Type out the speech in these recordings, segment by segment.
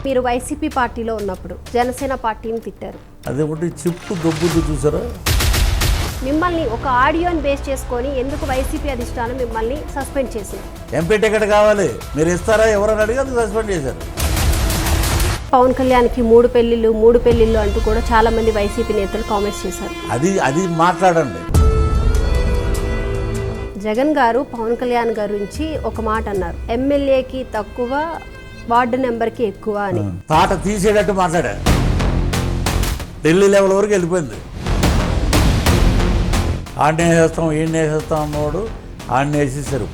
మీరు వైసీపీ పార్టీలో ఉన్నప్పుడు జనసేన పార్టీని తిట్టారు. అదే ఒకటి చిప్పు దొబ్బుద్దు చూసారా. మిమ్మల్ని ఒక ఆడియోని బేస్ చేసుకొని ఎందుకు వైసీపీ అధిష్టానం మిమ్మల్ని సస్పెండ్ చేసింది? ఎంపీ టికెట్ కావాలి మీరు ఇస్తారా ఎవరైనా అడిగి అది సస్పెండ్ చేశారు. పవన్ కళ్యాణ్కి మూడు పెళ్లిళ్ళు అంటూ కూడా చాలా మంది వైసీపీ నేతలు కామెంట్స్ చేశారు. అది మాట్లాడండి. జగన్ గారు పవన్ కళ్యాణ్ గురించి ఒక మాట అన్నారు, ఎమ్మెల్యేకి తక్కువ వార్డు నెంబర్కి ఎక్కువ అని. తాట తీసేటట్టు మాట్లాడా. ఢిల్లీ లెవెల్ వరకు వెళ్ళిపోయింది. ఆడనే వేసేస్తాం ఈయన వేసేస్తాం అన్నవాడు ఆడనే వేసేసారు.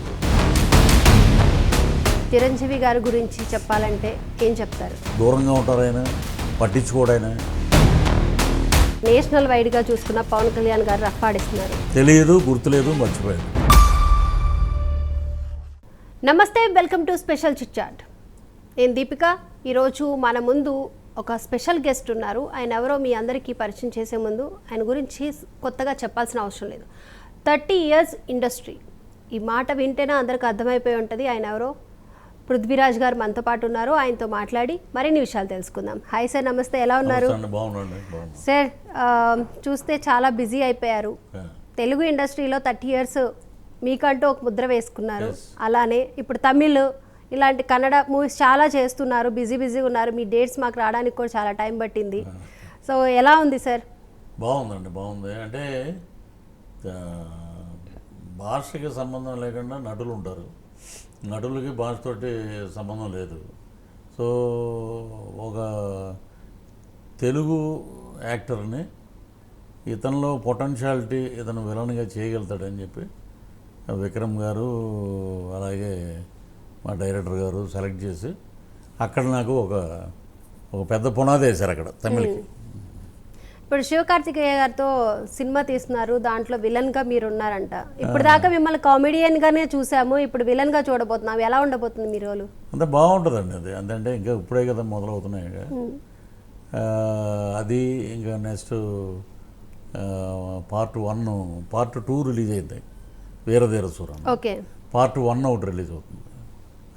చిరంజీవి గారి గురించి చెప్పాలంటే ఏం చెప్తారు? దూరంగా ఉంటారు ఆయన, పట్టించుకోడైనా. నేషనల్ వైడ్గా చూసుకున్న పవన్ కళ్యాణ్ గారు రఫాడిస్తున్నారు. తెలియదు, గుర్తులేదు, మర్చిపోయాడు. నమస్తే, welcome to special chit chat. నేను దీపిక. ఈరోజు మన ముందు ఒక స్పెషల్ గెస్ట్ ఉన్నారు. ఆయన ఎవరో మీ అందరికీ పరిచయం చేసే ముందు ఆయన గురించి కొత్తగా చెప్పాల్సిన అవసరం లేదు. 30 years ఇండస్ట్రీ, ఈ మాట వింటేనే అందరికి అర్థమైపోయి ఉంటుంది ఆయన ఎవరో. పృథ్వీరాజ్ గారు మనతో పాటు ఉన్నారు. ఆయనతో మాట్లాడి మరిన్ని విషయాలు తెలుసుకుందాం. హాయ్ సార్, నమస్తే, ఎలా ఉన్నారు? సార్, చూస్తే చాలా బిజీ అయిపోయారు. తెలుగు ఇండస్ట్రీలో 30 years మీకంటూ ఒక ముద్ర వేసుకున్నారు. అలానే ఇప్పుడు తమిళ్ ఇలాంటి కన్నడ మూవీస్ చాలా చేస్తున్నారు. బిజీ ఉన్నారు. మీ డేట్స్ మాకు రావడానికి కూడా చాలా టైం పట్టింది. సో ఎలా ఉంది సార్? బాగుందండి, బాగుంది. అంటే భాషకి సంబంధం లేకుండా నటులు ఉంటారు, నటులకి భాషతోటి సంబంధం లేదు. సో ఒక తెలుగు యాక్టర్ని ఇతనిలో పొటెన్షియాలిటీ ఇతను విలన్గా చేయగలుగుతాడని చెప్పి విక్రమ్ గారు అలాగే మా డైరెక్టర్ గారు సెలెక్ట్ చేసి అక్కడ నాకు ఒక పెద్ద పునాది వేశారు అక్కడ తమిళకి. ఇప్పుడు శివకార్తికేయ గారితో సినిమా తీస్తున్నారు, దాంట్లో విలన్గా మీరు ఉన్నారంట. ఇప్పుడు దాకా మిమ్మల్ని కామెడియన్గానే చూసాము, ఇప్పుడు విలన్గా చూడబోతున్నాం. ఎలా ఉండబోతుంది మీ రోలు? అంతే బాగుంటుందండి అది. అంతే ఇంకా ఇప్పుడే కదా మొదలవుతున్నాయి. అది ఇంకా నెక్స్ట్ పార్ట్ 1 పార్ట్ 2 రిలీజ్ అయింది. వీరధీర సూరం ఓకే, పార్ట్ 1 ఒకటి రిలీజ్ అవుతుంది.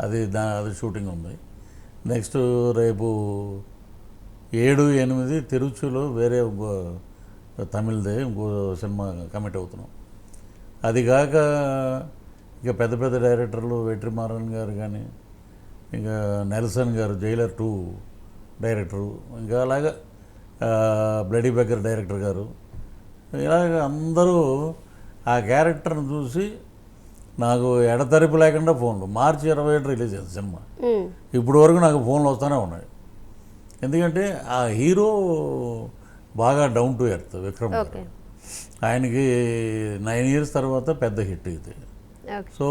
అది షూటింగ్ ఉంది. నెక్స్ట్ రేపు 7, 8 తిరుచులో వేరే తమిళదే ఇంకో సినిమా కమిట్ అవుతున్నాం. అది కాక ఇక పెద్ద పెద్ద డైరెక్టర్లు వెట్రిమారన్ గారు కానీ, ఇంకా నెల్సన్ గారు జైలర్ 2 డైరెక్టరు, ఇంకా అలాగా బ్లడీ బెగ్గర్ డైరెక్టర్ గారు, ఇలాగ అందరూ ఆ క్యారెక్టర్ని చూసి నాకు ఎడతెరిపి లేకుండా ఫోన్లు. మార్చి 27 రిలీజ్ అయింది సినిమా. ఇప్పుడు వరకు నాకు ఫోన్లు వస్తూనే ఉన్నాయి. ఎందుకంటే ఆ హీరో బాగా డౌన్ టు ఎర్త్ విక్రమ్ గారు. ఆయనకి 9 years తర్వాత పెద్ద హిట్ ఇది. సో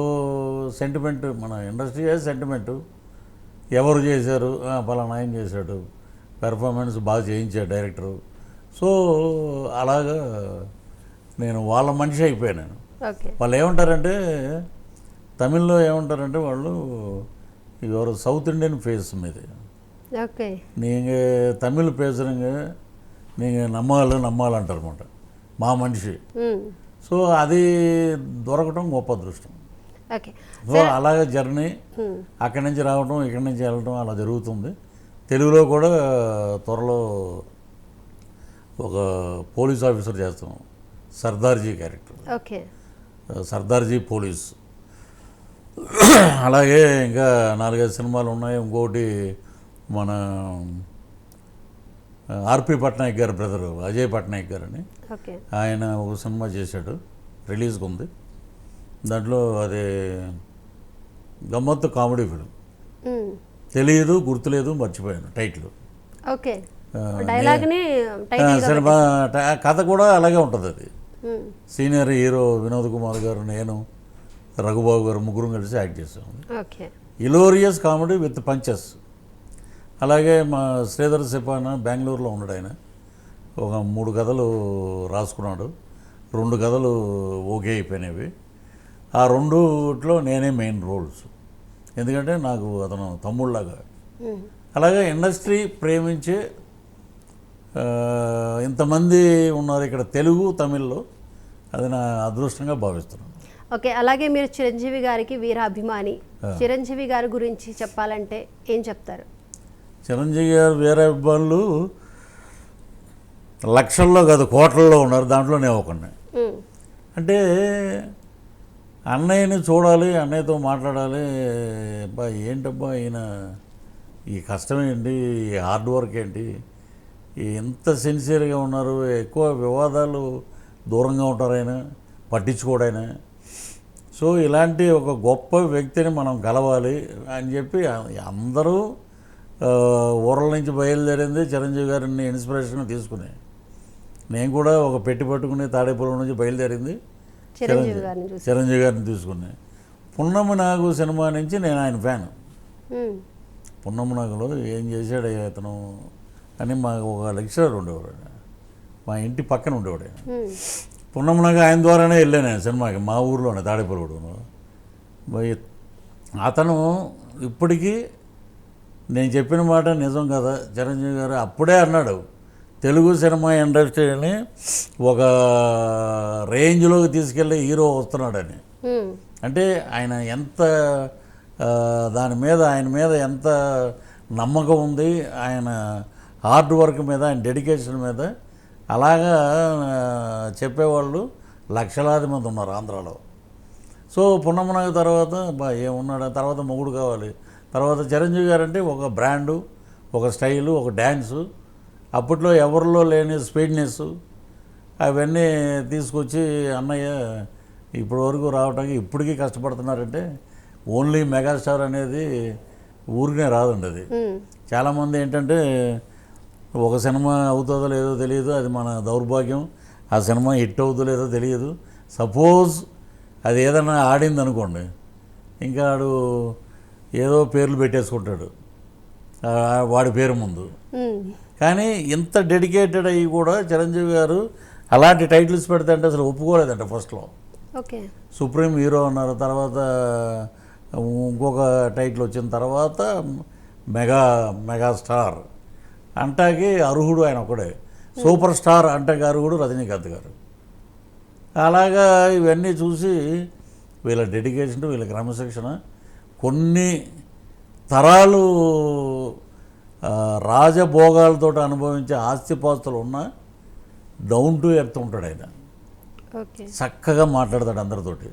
సెంటిమెంట్, మన ఇండస్ట్రీ సెంటిమెంట్. ఎవరు చేశారు, పలానా ఆయన చేశాడు, పెర్ఫార్మెన్స్ బాగా చేయించాడు డైరెక్టరు. సో అలాగా నేను వాళ్ళ మనిషి అయిపోయాను. నేను వాళ్ళు ఏమంటారంటే తమిళ్లో ఏమంటారంటే వాళ్ళు ఎవరు సౌత్ ఇండియన్ ఫేస్ మీద நீங்கள் தமிழ் பேசுகிறீங்க, நீங்கள் నమ్మాలంటారు అనమాట మా మనిషి. సో అది దొరకటం గొప్ప అదృష్టం. సో అలాగే జర్నీ అక్కడి నుంచి రావడం ఇక్కడి నుంచి వెళ్ళడం అలా జరుగుతుంది. తెలుగులో కూడా త్వరలో ఒక పోలీస్ ఆఫీసర్ చేస్తాం, సర్దార్జీ క్యారెక్టర్. సర్దార్జీ పోలీస్. అలాగే ఇంకా 4-5 సినిమాలు ఉన్నాయి. ఇంకోటి మన ఆర్పి పట్నాయక్ గారి బ్రదరు అజయ్ పట్నాయక్ గారు అని, ఆయన ఒక సినిమా చేశాడు, రిలీజ్కి ఉంది. దాంట్లో అది గమ్మత్తు కామెడీ ఫిలిం. తెలియదు, గుర్తులేదు, మర్చిపోయాను టైటిల్. సినిమా కథ కూడా అలాగే ఉంటుంది. అది సీనియర్ హీరో వినోద్ కుమార్ గారు, నేను, రఘుబాబు గారు ముగ్గురు కలిసి యాక్ట్ చేసాము. ఇలోరియస్ కామెడీ విత్ పంచెస్. అలాగే మా శ్రీధర్ సిపానా బెంగళూరులో ఉన్నాడు. ఆయన ఒక 3 కథలు రాసుకున్నాడు. 2 కథలు ఓకే అయిపోయినవి. ఆ 2లో నేనే మెయిన్ రోల్స్. ఎందుకంటే నాకు అతను తమ్ముళ్ళలాగా. అలాగే ఇండస్ట్రీ ప్రేమించే ఇంతమంది ఉన్నారు ఇక్కడ తెలుగు తమిళ్లో. అది నా అదృష్టంగా భావిస్తున్నాను. ఓకే, అలాగే మీరు చిరంజీవి గారికి వీర అభిమాని. చిరంజీవి గారి గురించి చెప్పాలంటే ఏం చెప్తారు? చిరంజీవి గారు వేరే అభిమానులు లక్షల్లో కాదు కోట్లలో ఉన్నారు, దాంట్లో నేను ఒకడిని. అంటే అన్నయ్యని చూడాలి, అన్నయ్యతో మాట్లాడాలి. అబ్బా ఏంటబ్బా ఈయన ఈ కష్టం ఏంటి, ఈ హార్డ్ వర్క్ ఏంటి, ఎంత సిన్సియర్గా ఉన్నారు, ఎక్కువ వివాదాలు దూరంగా ఉంటారు ఆయన, పట్టించుకోడైనా. సో ఇలాంటి ఒక గొప్ప వ్యక్తిని మనం కలవాలి అని చెప్పి అందరూ ఊరల నుంచి బయలుదేరింది చిరంజీవి గారిని ఇన్స్పిరేషన్ తీసుకుని. నేను కూడా ఒక పెట్టి పట్టుకుని తాడేపల్లి నుంచి బయలుదేరింది చిరంజీవి గారిని తీసుకుని. పున్నమి నాగు సినిమా నుంచి నేను ఆయన ఫ్యాన్. పున్నమి నాగులో ఏం చేశాడు అతను అని మాకు ఒక లెక్చరర్ ఉండేవాడు, మా ఇంటి పక్కన ఉండేవాడు ఆయన. పున్నమి నాగు ఆయన ద్వారానే వెళ్ళాను నేను సినిమాకి, మా ఊర్లోనే తాడేపల్లిగూడెంలో. అతను ఇప్పటికీ నేను చెప్పిన మాట నిజం కదా, చిరంజీవి గారు అప్పుడే అన్నాడు తెలుగు సినిమా ఇండస్ట్రీని ఒక రేంజ్లోకి తీసుకెళ్ళి హీరో వస్తున్నాడని. అంటే ఆయన ఎంత ఆయన మీద ఎంత నమ్మకం ఉంది, ఆయన హార్డ్ వర్క్ మీద, ఆయన డెడికేషన్ మీద. అలాగా చెప్పేవాళ్ళు లక్షలాది మంది ఉన్నారు ఆంధ్రాలో. సో పున్నమ్మనాగ తర్వాత ఏమున్నాడు, తర్వాత మొగుడు కావాలి, తర్వాత చిరంజీవి గారు అంటే ఒక బ్రాండు, ఒక స్టైలు, ఒక డ్యాన్సు, అప్పట్లో ఎవరిలో లేని స్పీడ్నెస్, అవన్నీ తీసుకొచ్చి అన్నయ్య ఇప్పటి వరకు రావడానికి ఇప్పటికీ కష్టపడుతున్నారంటే ఓన్లీ మెగాస్టార్ అనేది ఊరికే రాదండి. అది చాలామంది ఏంటంటే ఒక సినిమా అవుతుందో లేదో తెలియదు, అది మన దౌర్భాగ్యం. ఆ సినిమా హిట్ అవుతుందో లేదో తెలియదు. సపోజ్ అది ఏదైనా ఆడింది అనుకోండి, ఇంకా వాడు ఏదో పేర్లు పెట్టేసుకుంటాడు వాడి పేరు ముందు. కానీ ఇంత డెడికేటెడ్ అయ్యి కూడా చిరంజీవి గారు అలాంటి టైటిల్స్ పెడితే అంటే అసలు ఒప్పుకోలేదంట ఫస్ట్లో. సుప్రీం హీరో అన్నారు, తర్వాత ఇంకొక టైటిల్ వచ్చిన తర్వాత మెగాస్టార్ అంటాకి అర్హుడు ఆయన ఒకడే. సూపర్ స్టార్ అంటాకి అర్హుడు రజనీకాంత్ గారు. అలాగా ఇవన్నీ చూసి వీళ్ళ డెడికేషన్, వీళ్ళ క్రమశిక్షణ, కొన్ని తరాలు రాజభోగాలతో అనుభవించే ఆస్తిపాస్తులు ఉన్న డౌన్ టు ఎర్త్ ఉంటాడు ఆయన. చక్కగా మాట్లాడతాడు అందరితోటి.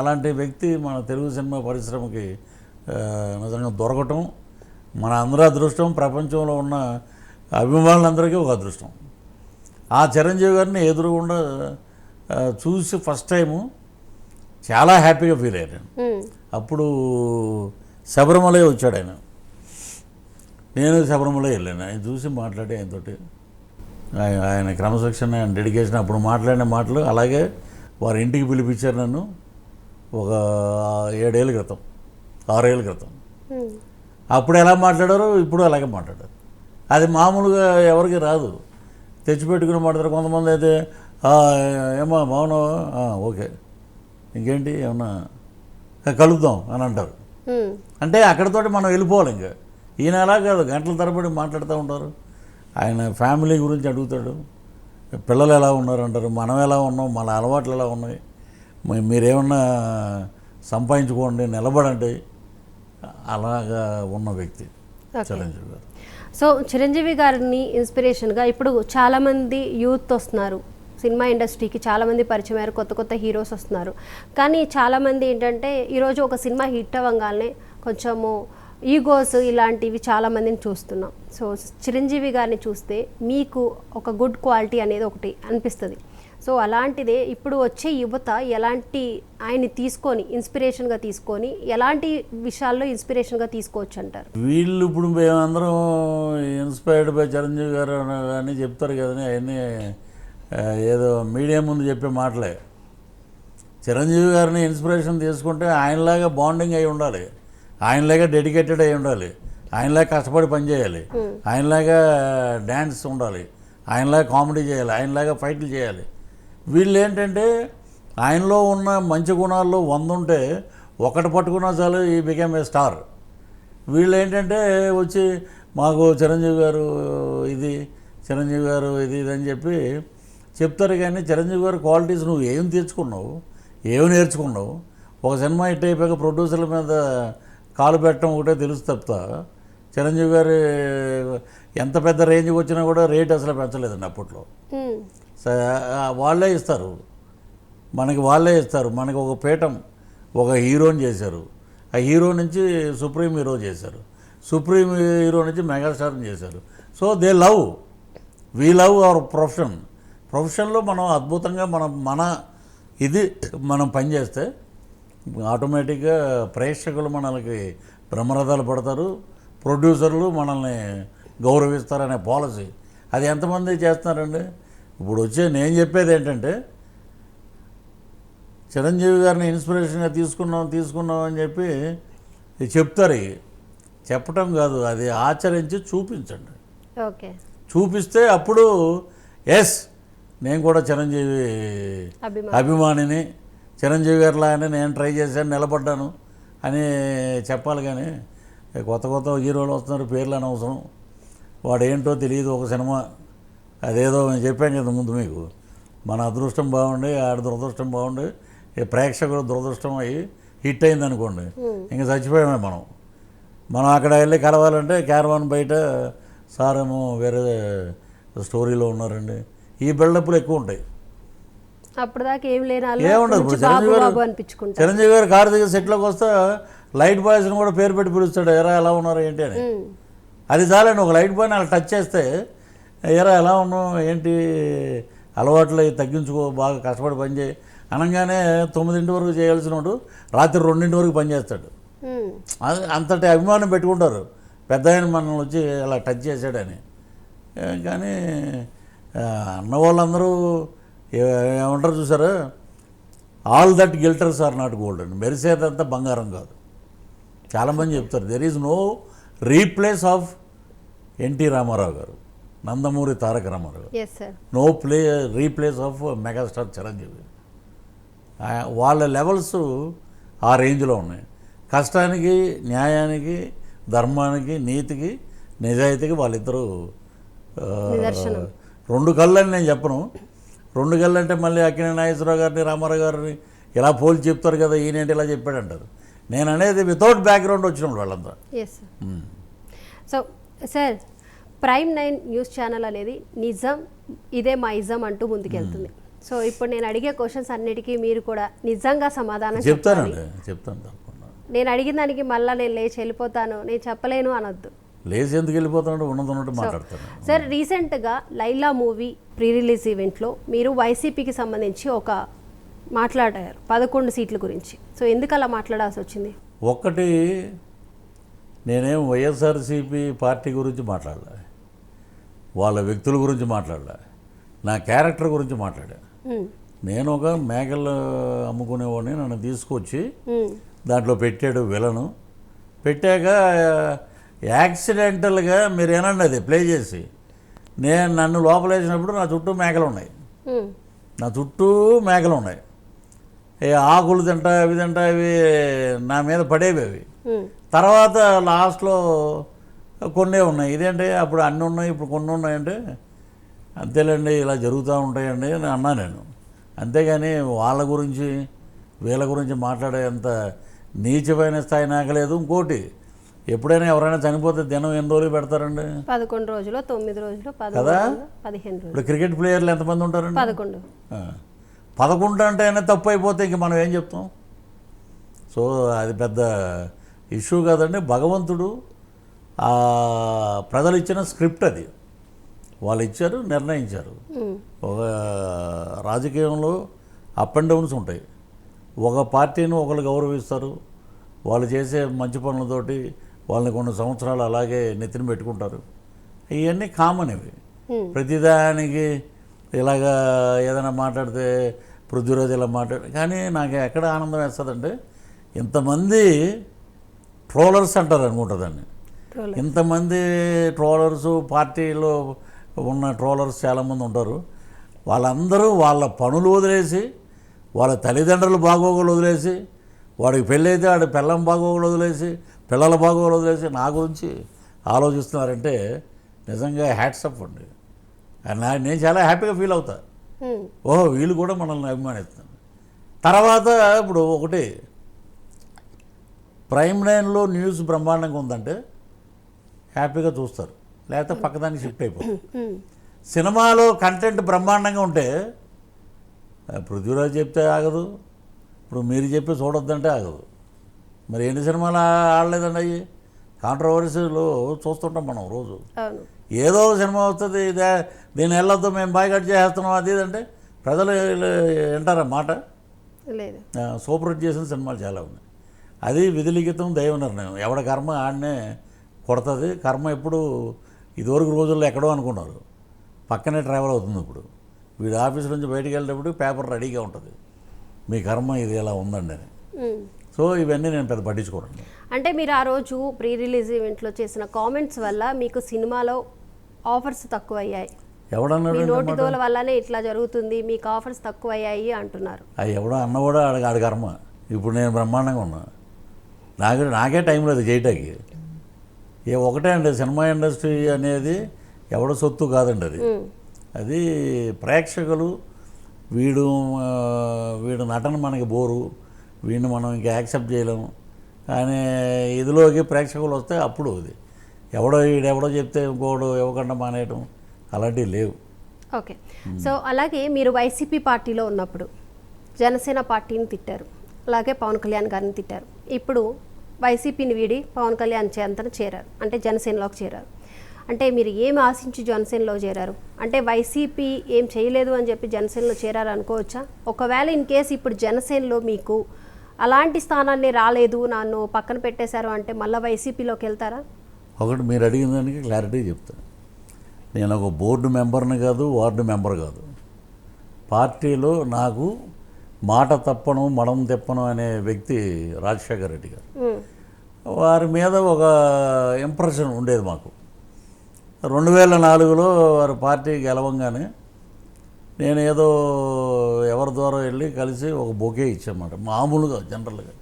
అలాంటి వ్యక్తి మన తెలుగు సినిమా పరిశ్రమకి నిజంగా దొరకటం మన అందరూ అదృష్టం, ప్రపంచంలో ఉన్న అభిమానులందరికీ ఒక అదృష్టం. ఆ చిరంజీవి గారిని ఎదురుగుండా చూసి ఫస్ట్ టైము చాలా హ్యాపీగా ఫీల్ అయ్యాను. అప్పుడు శబరిమలై వచ్చాడు ఆయన, నేను శబరిమలై వెళ్ళాను. ఆయన చూసి మాట్లాడి ఆయనతోటి ఆయన క్రమశిక్షణ, ఆయన డెడికేషన్, అప్పుడు మాట్లాడిన మాటలు. అలాగే వారి ఇంటికి పిలిపించారు నన్ను ఒక 7 ఏళ్ళ క్రితం, 6 ఏళ్ళ క్రితం. అప్పుడు ఎలా మాట్లాడారో ఇప్పుడు అలాగే మాట్లాడారు. అది మామూలుగా ఎవరికి రాదు, తెచ్చిపెట్టుకుని మాట్లాడతారు. కొంతమంది అయితే ఏమో మౌనం, ఓకే ఇంకేంటి ఏమన్నా కలుద్దాం అని అంటారు. అంటే అక్కడితోటి మనం వెళ్ళిపోవాలి. ఇంకా ఈయన అలా కాదు, గంటల తరబడి మాట్లాడుతూ ఉంటారు. ఆయన ఫ్యామిలీ గురించి అడుగుతాడు, పిల్లలు ఎలా ఉన్నారు అంటారు, మనం ఎలా ఉన్నాం, మన అలవాట్లు ఎలా ఉన్నాయి, మీరేమన్నా సంపాదించుకోండి, నిలబడండి. అలాగా ఉన్న వ్యక్తి చిరంజీవి గారు. సో చిరంజీవి గారిని ఇన్స్పిరేషన్గా ఇప్పుడు చాలామంది యూత్ వస్తున్నారు సినిమా ఇండస్ట్రీకి, చాలామంది పరిచయం అయ్యారు, కొత్త కొత్త హీరోస్ వస్తున్నారు. కానీ చాలామంది ఏంటంటే ఈరోజు ఒక సినిమా హిట్ అవ్వగానే కొంచెము ఈగోస్ ఇలాంటివి చాలామందిని చూస్తున్నాం. సో చిరంజీవి గారిని చూస్తే మీకు ఒక గుడ్ క్వాలిటీ అనేది ఒకటి అనిపిస్తుంది. సో అలాంటిదే ఇప్పుడు వచ్చే యువత ఎలాంటి ఆయన్ని తీసుకొని ఇన్స్పిరేషన్గా తీసుకొని ఎలాంటి విషయాల్లో ఇన్స్పిరేషన్గా తీసుకోవచ్చు అంటారు? వీళ్ళు ఇప్పుడు మేమందరం ఇన్స్పైర్డ్ బై చిరంజీవి గారు అని చెప్తారు కదని అవన్నీ ఏదో మీడియా ముందు చెప్పే మాటలే. చిరంజీవి గారిని ఇన్స్పిరేషన్ తీసుకుంటే ఆయనలాగా బాండింగ్ అయి ఉండాలి, ఆయనలాగా డెడికేటెడ్ అయి ఉండాలి, ఆయనలాగా కష్టపడి పనిచేయాలి, ఆయనలాగా డ్యాన్స్ ఉండాలి, ఆయనలాగా కామెడీ చేయాలి, ఆయనలాగా ఫైట్లు చేయాలి. వీళ్ళు ఏంటంటే ఆయనలో ఉన్న మంచి గుణాల్లో 100 ఉంటే ఒకటి పట్టుకున్నా చాలు, ఈ బికేమ్ ఏ స్టార్. వీళ్ళు ఏంటంటే వచ్చి మాకు చిరంజీవి గారు ఇది, చిరంజీవి గారు ఇది అని చెప్పి చెప్తారు. కానీ చిరంజీవి గారు క్వాలిటీస్ నువ్వు ఏం తెచ్చుకున్నావు, ఏమి ఒక సినిమా హిట్ అయిపోయాక ప్రొడ్యూసర్ల మీద కాలు పెట్టడం ఒకటే తెలుసు తప్ప చిరంజీవి గారు ఎంత పెద్ద రేంజ్కి వచ్చినా కూడా రేట్ అసలు పెంచలేదండి అప్పట్లో. వాళ్ళే ఇస్తారు మనకి ఒక పీఠం, ఒక హీరోని చేశారు. ఆ హీరో నుంచి సుప్రీం హీరో చేశారు, సుప్రీం హీరో నుంచి మెగాస్టార్ని చేశారు. So they love, we love our ప్రొఫెషన్లో మనం అద్భుతంగా మనం పనిచేస్తే ఆటోమేటిక్గా ప్రేక్షకులు మనకి బ్రహ్మరథాలు పడతారు, ప్రొడ్యూసర్లు మనల్ని గౌరవిస్తారనే పాలసీ అది ఎంతమంది చేస్తున్నారండి. ఇప్పుడు నేను చెప్పేది ఏంటంటే, చిరంజీవి గారిని ఇన్స్పిరేషన్గా తీసుకున్నాం అని చెప్పి చెప్తారు. చెప్పటం కాదు, అది ఆచరించి చూపించండి. ఓకే, చూపిస్తే అప్పుడు ఎస్ నేను కూడా చిరంజీవి అభిమానిని, చిరంజీవి గారిలాగానే నేను ట్రై చేశాను, నిలబడ్డాను అని చెప్పాలి. కానీ కొత్త హీరోలు వస్తున్నారు, పేర్లు అనవసరం, వాడు ఏంటో తెలియదు. ఒక సినిమా అదేదో నేను చెప్పాను కదా ముందు మీకు, మన అదృష్టం బాగుండి ఆడ దురదృష్టం బాగుండి ప్రేక్షకులు దురదృష్టం అయ్యి హిట్ అయింది అనుకోండి, ఇంకా చచ్చిపోయామే మనం అక్కడ వెళ్ళి కలవాలంటే క్యారవాన్ బయట సార్ ఏమో వేరే స్టోరీలో ఉన్నారండి. ఈ బిల్డప్లు ఎక్కువ ఉంటాయి. ఏముండదు. ఇప్పుడు చిరంజీవి గారు కారు దగ్గర సెట్లోకి వస్తే లైట్ బాయ్స్ని కూడా పేరు పెట్టి పిలుస్తాడు, ఎరా ఎలా ఉన్నారు ఏంటి అని. అది చాలండి, ఒక లైట్ బాయ్ని అలా టచ్ చేస్తే ఎరా ఎలా ఉన్నావు ఏంటి, అలవాట్లు తగ్గించుకో, బాగా కష్టపడి పనిచేయి అనగానే 9 వరకు చేయాల్సిన వాడు రాత్రి 2 వరకు పనిచేస్తాడు. అంతటి అభిమానం పెట్టుకుంటారు పెద్ద ఆయన మనల్ని వచ్చి అలా టచ్ చేశాడని. కానీ అన్న వాళ్ళందరూ ఏమంటారు చూసారా, all that glitters are not gold అండి. మెరిసేదంతా బంగారం కాదు. చాలామంది చెప్తారు there is no replace of NT Ramarao garu, Nandamuri Taraka Ramarao garu, no replace of megastar Chiranjeevi. వాళ్ళ లెవెల్స్ ఆ రేంజ్లో ఉన్నాయి. కష్టానికి, న్యాయానికి, ధర్మానికి, నీతికి, నిజాయితీకి వాళ్ళిద్దరూ 2 కళ్ళు అని నేను చెప్పను. 2 కళ్ళు అంటే మళ్ళీ అక్కినేని నాగేశ్వరరావు గారిని, రామారావు గారిని ఇలా పోల్చి చెప్తారు కదా, ఈయనేంటి ఇలా చెప్పాడంటారు. నేను అనేది వితౌట్ బ్యాక్గ్రౌండ్ వచ్చినప్పుడు వాళ్ళంతా. సో సార్, ప్రైమ్9 న్యూస్ ఛానల్ అనేది నిజం ఇదే మా ఇజం అంటూ ముందుకెళ్తుంది. సో ఇప్పుడు నేను అడిగే క్వశ్చన్స్ అన్నిటికీ మీరు కూడా నిజంగా సమాధానం చెప్తాను. నేను అడిగిన దానికి మళ్ళీ నేను లేచి వెళ్ళిపోతాను, నేను చెప్పలేను అనొద్దు. లేచి ఎందుకు వెళ్ళిపోతాను, ఉన్నట్టు మాట్లాడతాను. సార్, రీసెంట్గా లైలా మూవీ ప్రీ రిలీజ్ ఈవెంట్లో మీరు వైసీపీకి సంబంధించి ఒక మాట్లాడారు 11 సీట్ల గురించి. సో ఎందుకు అలా మాట్లాడాల్సి వచ్చింది? ఒకటి, నేనేం వైఎస్ఆర్సీపీ పార్టీ గురించి మాట్లాడలే, వాళ్ళ వ్యక్తుల గురించి మాట్లాడలే, నా క్యారెక్టర్ గురించి మాట్లాడా. నేను ఒక మేకలు అమ్ముకునేవాడిని, నన్ను తీసుకొచ్చి దాంట్లో పెట్టాడు విలను. పెట్టాక యాక్సిడెంటల్గా మీరు ఏనండి అది ప్లే చేసి నన్ను లోపలేసినప్పుడు నా చుట్టూ మేకలు ఉన్నాయి. ఆకులు తింటా అవి తింటా అవి నా మీద పడేవి అవి. తర్వాత లాస్ట్లో కొన్నే ఉన్నాయి. ఇదేంటి అప్పుడు అన్నీ ఉన్నాయి ఇప్పుడు కొన్ని ఉన్నాయంటే, అంతేలేండి ఇలా జరుగుతూ ఉంటాయండి అని అన్నా నేను. అంతేగాని వాళ్ళ గురించి వీళ్ళ గురించి మాట్లాడేంత నీచమైన స్థాయి నాకలేదు. ఇంకోటి, ఎప్పుడైనా ఎవరైనా చనిపోతే దినం ఎన్ని రోజులు పెడతారండి? 11 రోజులు, 9 రోజులు, కదా. 15 రోజులు. ఇప్పుడు క్రికెట్ ప్లేయర్లు ఎంతమంది ఉంటారండి? 11 అంటేనే తప్పు అయిపోతే ఇంక మనం ఏం చెప్తాం? సో అది పెద్ద ఇష్యూ కాదండి. భగవంతుడు ప్రజలు ఇచ్చిన స్క్రిప్ట్ అది, వాళ్ళు ఇచ్చారు, నిర్ణయించారు. ఒక రాజకీయంలో అప్ అండ్ డౌన్స్ ఉంటాయి. ఒక పార్టీని ఒకరు గౌరవిస్తారు, వాళ్ళు చేసే మంచి పనులతోటి వాళ్ళని కొన్ని సంవత్సరాలు అలాగే నెత్తిన పెట్టుకుంటారు. ఇవన్నీ కామన్. ఇవి ప్రతిదానికి ఇలాగా ఏదైనా మాట్లాడితే పృథ్వీరాజ్ ఇలా కానీ నాకు ఎక్కడ ఆనందం వేస్తుందంటే, ఇంతమంది ట్రోలర్స్ అంటారు అనుకుంటుందండి. ఇంతమంది ట్రోలర్స్, పార్టీలో ఉన్న ట్రోలర్స్ చాలామంది ఉంటారు. వాళ్ళందరూ వాళ్ళ పనులు వదిలేసి, వాళ్ళ తల్లిదండ్రులు బాగోగులు వదిలేసి, వాడికి పెళ్ళైతే వాడి పిల్లం బాగోగులు వదిలేసి, పిల్లల బాగోగులు వదిలేసి నా గురించి ఆలోచిస్తున్నారంటే నిజంగా హ్యాట్సప్ అండి. నేను చాలా హ్యాపీగా ఫీల్ అవుతా. ఓహో, వీళ్ళు కూడా మనల్ని అభిమానిస్తున్నారు. తర్వాత ఇప్పుడు ఒకటి, ప్రైమ్9లో న్యూస్ బ్రహ్మాండంగా ఉందంటే హ్యాపీగా చూస్తారు, లేకపోతే పక్కదానికి షిఫ్ట్ అయిపోతారు. సినిమాలో కంటెంట్ బ్రహ్మాండంగా ఉంటే పృథ్వీరాజ్ చెప్తే ఆగదు, ఇప్పుడు మీరు చెప్పి చూడొద్దంటే ఆగదు. మరి ఎన్ని సినిమాలు ఆడలేదండి అవి? కాంట్రవర్సీలో చూస్తుంటాం మనం రోజు. అవును. ఏదో సినిమా వస్తుంది, ఇదే దీన్ని వెళ్ళొద్దు మేము బాయ్కట్ చేస్తున్నాం అది ఇదంటే ప్రజలు వింటారా మాట? లేదు. సూపర్ హిట్ చేసిన సినిమాలు చాలా ఉన్నాయి. అది విధిలిఖితం, దైవ నిర్ణయం. ఎవడ కర్మ ఆడనే కొడుతుంది. కర్మ ఎప్పుడు ఇదివరకు రోజుల్లో ఎక్కడో అనుకున్నారు, పక్కనే ట్రావెల్ అవుతుంది. ఇప్పుడు వీడు ఆఫీస్ నుంచి బయటికి వెళ్ళేటప్పుడు పేపర్ రెడీగా ఉంటుంది, మీ కర్మ ఇది ఎలా ఉందండి అని. సో ఇవన్నీ నేను పెద్ద పట్టించుకోనండి. అంటే మీరు ఆ రోజు ప్రీ రిలీజ్ ఈవెంట్లో చేసిన కామెంట్స్ వల్ల మీకు సినిమాలో ఆఫర్స్ తక్కువ అయ్యాయి, ఎవడన్నాడు? మీ నోటి దోల వల్లనే ఇట్లా జరుగుతుంది, మీకు ఆఫర్స్ తక్కువ అయ్యాయి అంటున్నారు. అది ఎవడో అన్న కూడా ఆడి కర్మ. ఇప్పుడు నేను బ్రహ్మాండంగా ఉన్నా, నాకే టైం లేదు చేయటానికి. ఒకటే అండి, సినిమా ఇండస్ట్రీ అనేది ఎవడ సొత్తు కాదండి. అది ప్రేక్షకులు, వీడు నటన మనకి బోరు, వీడిని మనం ఇంకా యాక్సెప్ట్ చేయలేము కానీ ఇదిలోకి ప్రేక్షకులు వస్తే అప్పుడు అది వీడెవడో చెప్తే ఇంకోడు ఇవ్వకుండా మానేయటం అలాంటివి లేవు. ఓకే. సో అలాగే మీరు వైసీపీ పార్టీలో ఉన్నప్పుడు జనసేన పార్టీని తిట్టారు, అలాగే పవన్ కళ్యాణ్ గారిని తిట్టారు. ఇప్పుడు వైసీపీని వీడి పవన్ కళ్యాణ్ చేంతన చేరారు, అంటే జనసేనలోకి చేరారు. అంటే మీరు ఏం ఆశించి జనసేనలో చేరారు? అంటే వైసీపీ ఏం చేయలేదు అని చెప్పి జనసేనలో చేరారు అనుకోవచ్చా? ఒకవేళ ఇన్ కేసు ఇప్పుడు జనసేనలో మీకు అలాంటి స్థానాన్ని రాలేదు, నన్ను పక్కన పెట్టేశారు అంటే మళ్ళీ వైసీపీలోకి వెళ్తారా? ఒకటి మీరు అడిగిన దానికి క్లారిటీ చెప్తాను. నేను ఒక బోర్డు మెంబర్ని కాదు, వార్డు మెంబర్ కాదు. పార్టీలో నాకు మాట తప్పను మడం తెప్పను అనే వ్యక్తి రాజశేఖర రెడ్డి గారు. వారి మీద ఒక ఇంప్రెషన్ ఉండేది మాకు. 2004లో వారి పార్టీ గెలవంగానే నేను ఏదో ఎవరి ద్వారా వెళ్ళి కలిసి ఒక బొకే ఇచ్చామాట, మామూలుగా జనరల్గా.